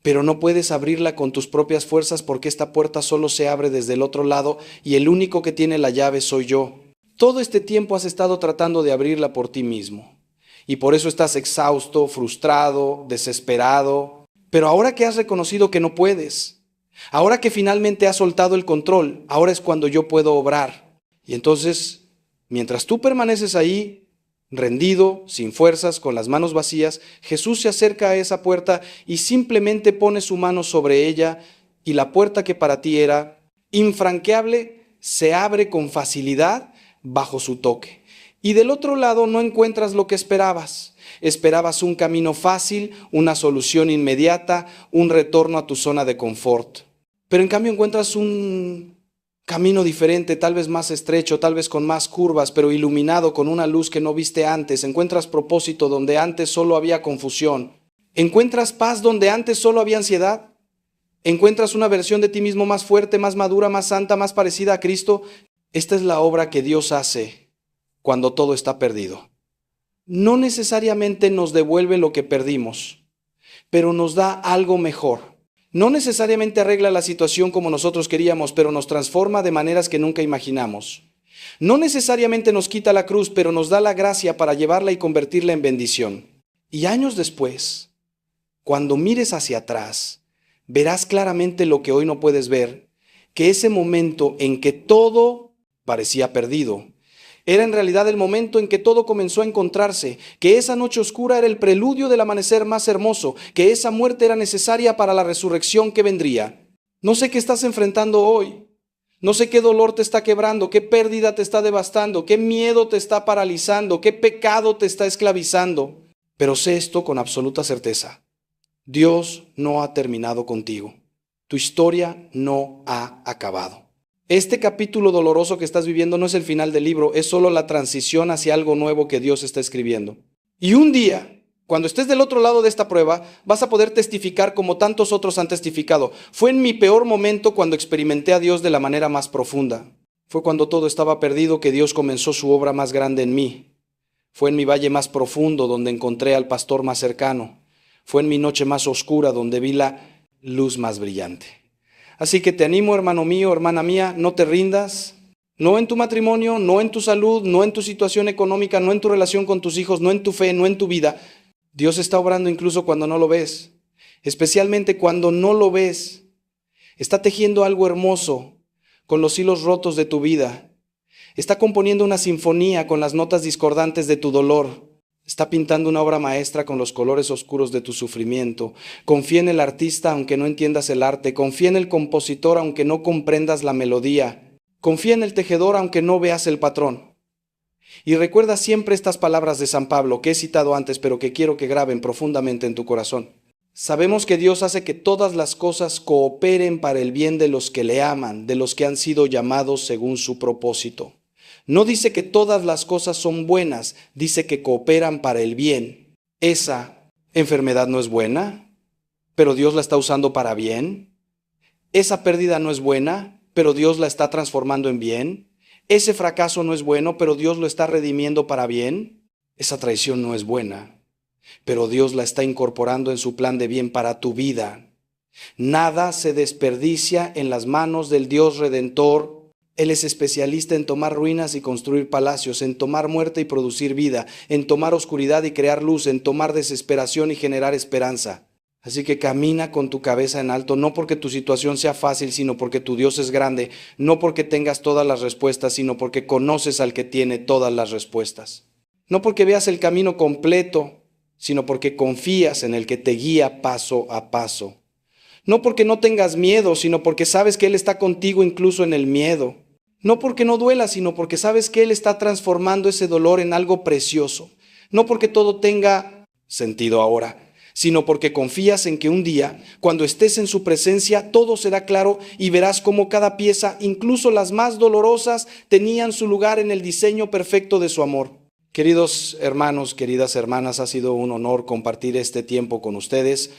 pero no puedes abrirla con tus propias fuerzas porque esta puerta solo se abre desde el otro lado y el único que tiene la llave soy yo. Todo este tiempo has estado tratando de abrirla por ti mismo y por eso estás exhausto, frustrado, desesperado. Pero ahora que has reconocido que no puedes, ahora que finalmente has soltado el control, ahora es cuando yo puedo obrar. Y entonces, mientras tú permaneces ahí, rendido, sin fuerzas, con las manos vacías, Jesús se acerca a esa puerta y simplemente pone su mano sobre ella y la puerta que para ti era infranqueable se abre con facilidad bajo su toque. Y del otro lado no encuentras lo que esperabas. Esperabas un camino fácil, una solución inmediata, un retorno a tu zona de confort. Pero en cambio encuentras un camino diferente, tal vez más estrecho, tal vez con más curvas, pero iluminado con una luz que no viste antes. Encuentras propósito donde antes solo había confusión. Encuentras paz donde antes solo había ansiedad. Encuentras una versión de ti mismo más fuerte, más madura, más santa, más parecida a Cristo. Esta es la obra que Dios hace cuando todo está perdido. No necesariamente nos devuelve lo que perdimos, pero nos da algo mejor. No necesariamente arregla la situación como nosotros queríamos, pero nos transforma de maneras que nunca imaginamos. No necesariamente nos quita la cruz, pero nos da la gracia para llevarla y convertirla en bendición. Y años después, cuando mires hacia atrás, verás claramente lo que hoy no puedes ver, que ese momento en que todo parecía perdido, era en realidad el momento en que todo comenzó a encontrarse, que esa noche oscura era el preludio del amanecer más hermoso, que esa muerte era necesaria para la resurrección que vendría. No sé qué estás enfrentando hoy, no sé qué dolor te está quebrando, qué pérdida te está devastando, qué miedo te está paralizando, qué pecado te está esclavizando, pero sé esto con absoluta certeza: Dios no ha terminado contigo, tu historia no ha acabado. Este capítulo doloroso que estás viviendo no es el final del libro, es solo la transición hacia algo nuevo que Dios está escribiendo. Y un día, cuando estés del otro lado de esta prueba, vas a poder testificar como tantos otros han testificado. Fue en mi peor momento cuando experimenté a Dios de la manera más profunda. Fue cuando todo estaba perdido que Dios comenzó su obra más grande en mí. Fue en mi valle más profundo donde encontré al pastor más cercano. Fue en mi noche más oscura donde vi la luz más brillante. Así que te animo, hermano mío, hermana mía, no te rindas, no en tu matrimonio, no en tu salud, no en tu situación económica, no en tu relación con tus hijos, no en tu fe, no en tu vida. Dios está obrando incluso cuando no lo ves, especialmente cuando no lo ves. Está tejiendo algo hermoso con los hilos rotos de tu vida. Está componiendo una sinfonía con las notas discordantes de tu dolor. Está pintando una obra maestra con los colores oscuros de tu sufrimiento. Confía en el artista aunque no entiendas el arte. Confía en el compositor aunque no comprendas la melodía. Confía en el tejedor aunque no veas el patrón. Y recuerda siempre estas palabras de San Pablo que he citado antes, pero que quiero que graben profundamente en tu corazón. Sabemos que Dios hace que todas las cosas cooperen para el bien de los que le aman, de los que han sido llamados según su propósito. No dice que todas las cosas son buenas, dice que cooperan para el bien. ¿Esa enfermedad no es buena, pero Dios la está usando para bien? ¿Esa pérdida no es buena, pero Dios la está transformando en bien? ¿Ese fracaso no es bueno, pero Dios lo está redimiendo para bien? Esa traición no es buena, pero Dios la está incorporando en su plan de bien para tu vida. Nada se desperdicia en las manos del Dios Redentor. Él es especialista en tomar ruinas y construir palacios, en tomar muerte y producir vida, en tomar oscuridad y crear luz, en tomar desesperación y generar esperanza. Así que camina con tu cabeza en alto, no porque tu situación sea fácil, sino porque tu Dios es grande, no porque tengas todas las respuestas, sino porque conoces al que tiene todas las respuestas. No porque veas el camino completo, sino porque confías en el que te guía paso a paso. No porque no tengas miedo, sino porque sabes que Él está contigo incluso en el miedo. No porque no duela, sino porque sabes que Él está transformando ese dolor en algo precioso. No porque todo tenga sentido ahora, sino porque confías en que un día, cuando estés en su presencia, todo será claro y verás cómo cada pieza, incluso las más dolorosas, tenían su lugar en el diseño perfecto de su amor. Queridos hermanos, queridas hermanas, ha sido un honor compartir este tiempo con ustedes.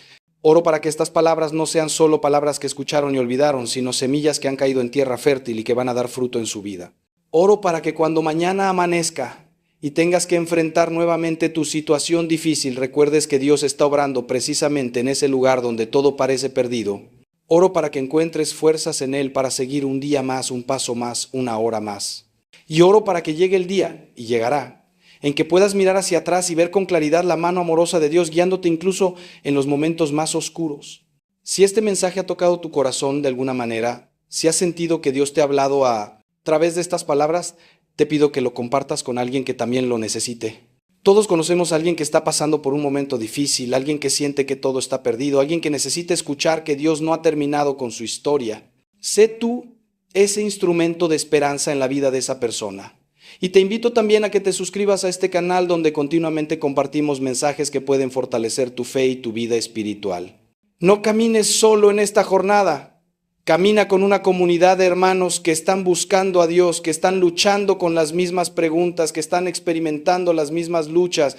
Oro para que estas palabras no sean solo palabras que escucharon y olvidaron, sino semillas que han caído en tierra fértil y que van a dar fruto en su vida. Oro para que cuando mañana amanezca y tengas que enfrentar nuevamente tu situación difícil, recuerdes que Dios está obrando precisamente en ese lugar donde todo parece perdido. Oro para que encuentres fuerzas en Él para seguir un día más, un paso más, una hora más. Y oro para que llegue el día, y llegará, en que puedas mirar hacia atrás y ver con claridad la mano amorosa de Dios guiándote incluso en los momentos más oscuros. Si este mensaje ha tocado tu corazón de alguna manera, si has sentido que Dios te ha hablado a través de estas palabras, te pido que lo compartas con alguien que también lo necesite. Todos conocemos a alguien que está pasando por un momento difícil, alguien que siente que todo está perdido, alguien que necesita escuchar que Dios no ha terminado con su historia. Sé tú ese instrumento de esperanza en la vida de esa persona. Y te invito también a que te suscribas a este canal donde continuamente compartimos mensajes que pueden fortalecer tu fe y tu vida espiritual. No camines solo en esta jornada. Camina con una comunidad de hermanos que están buscando a Dios, que están luchando con las mismas preguntas, que están experimentando las mismas luchas.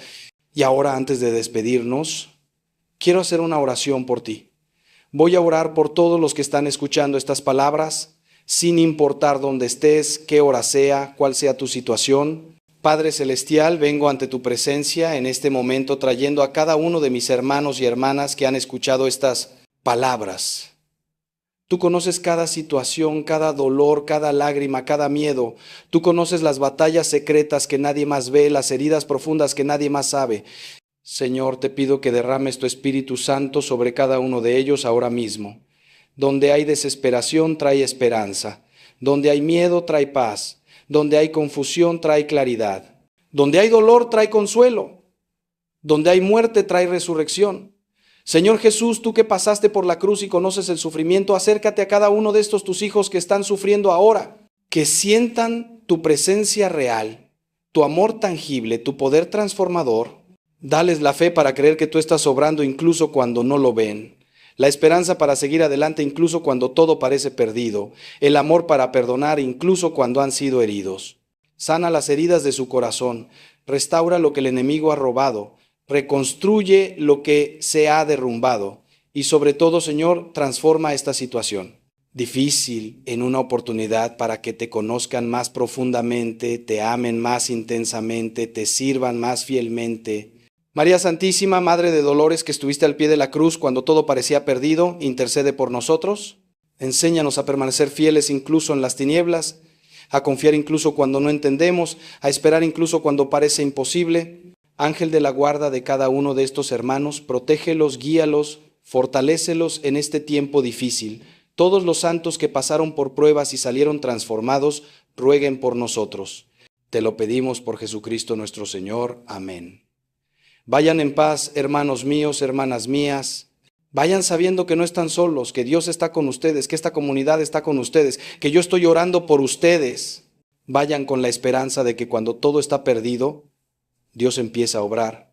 Y ahora, antes de despedirnos, quiero hacer una oración por ti. Voy a orar por todos los que están escuchando estas palabras, sin importar dónde estés, qué hora sea, cuál sea tu situación. Padre Celestial, vengo ante tu presencia en este momento trayendo a cada uno de mis hermanos y hermanas que han escuchado estas palabras. Tú conoces cada situación, cada dolor, cada lágrima, cada miedo. Tú conoces las batallas secretas que nadie más ve, las heridas profundas que nadie más sabe. Señor, te pido que derrames tu Espíritu Santo sobre cada uno de ellos ahora mismo. Donde hay desesperación, trae esperanza. Donde hay miedo, trae paz. Donde hay confusión, trae claridad. Donde hay dolor, trae consuelo. Donde hay muerte, trae resurrección. Señor Jesús, tú que pasaste por la cruz y conoces el sufrimiento, acércate a cada uno de estos tus hijos que están sufriendo ahora. Que sientan tu presencia real, tu amor tangible, tu poder transformador. Dales la fe para creer que tú estás obrando incluso cuando no lo ven. La esperanza para seguir adelante incluso cuando todo parece perdido. El amor para perdonar incluso cuando han sido heridos. Sana las heridas de su corazón. Restaura lo que el enemigo ha robado. Reconstruye lo que se ha derrumbado. Y sobre todo, Señor, transforma esta situación difícil en una oportunidad para que te conozcan más profundamente, te amen más intensamente, te sirvan más fielmente. María Santísima, Madre de Dolores, que estuviste al pie de la cruz cuando todo parecía perdido, intercede por nosotros. Enséñanos a permanecer fieles incluso en las tinieblas, a confiar incluso cuando no entendemos, a esperar incluso cuando parece imposible. Ángel de la guarda de cada uno de estos hermanos, protégelos, guíalos, fortalécelos en este tiempo difícil. Todos los santos que pasaron por pruebas y salieron transformados, rueguen por nosotros. Te lo pedimos por Jesucristo nuestro Señor. Amén. Vayan en paz, hermanos míos, hermanas mías. Vayan sabiendo que no están solos, que Dios está con ustedes, que esta comunidad está con ustedes, que yo estoy orando por ustedes. Vayan con la esperanza de que cuando todo está perdido, Dios empieza a obrar.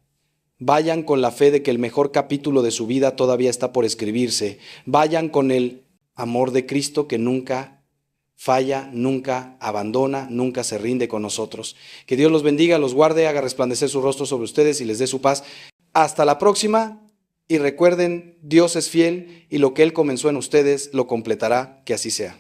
Vayan con la fe de que el mejor capítulo de su vida todavía está por escribirse. Vayan con el amor de Cristo que nunca falla, nunca abandona, nunca se rinde con nosotros. Que Dios los bendiga, los guarde, haga resplandecer su rostro sobre ustedes y les dé su paz. Hasta la próxima. Y recuerden, Dios es fiel y lo que Él comenzó en ustedes lo completará, que así sea.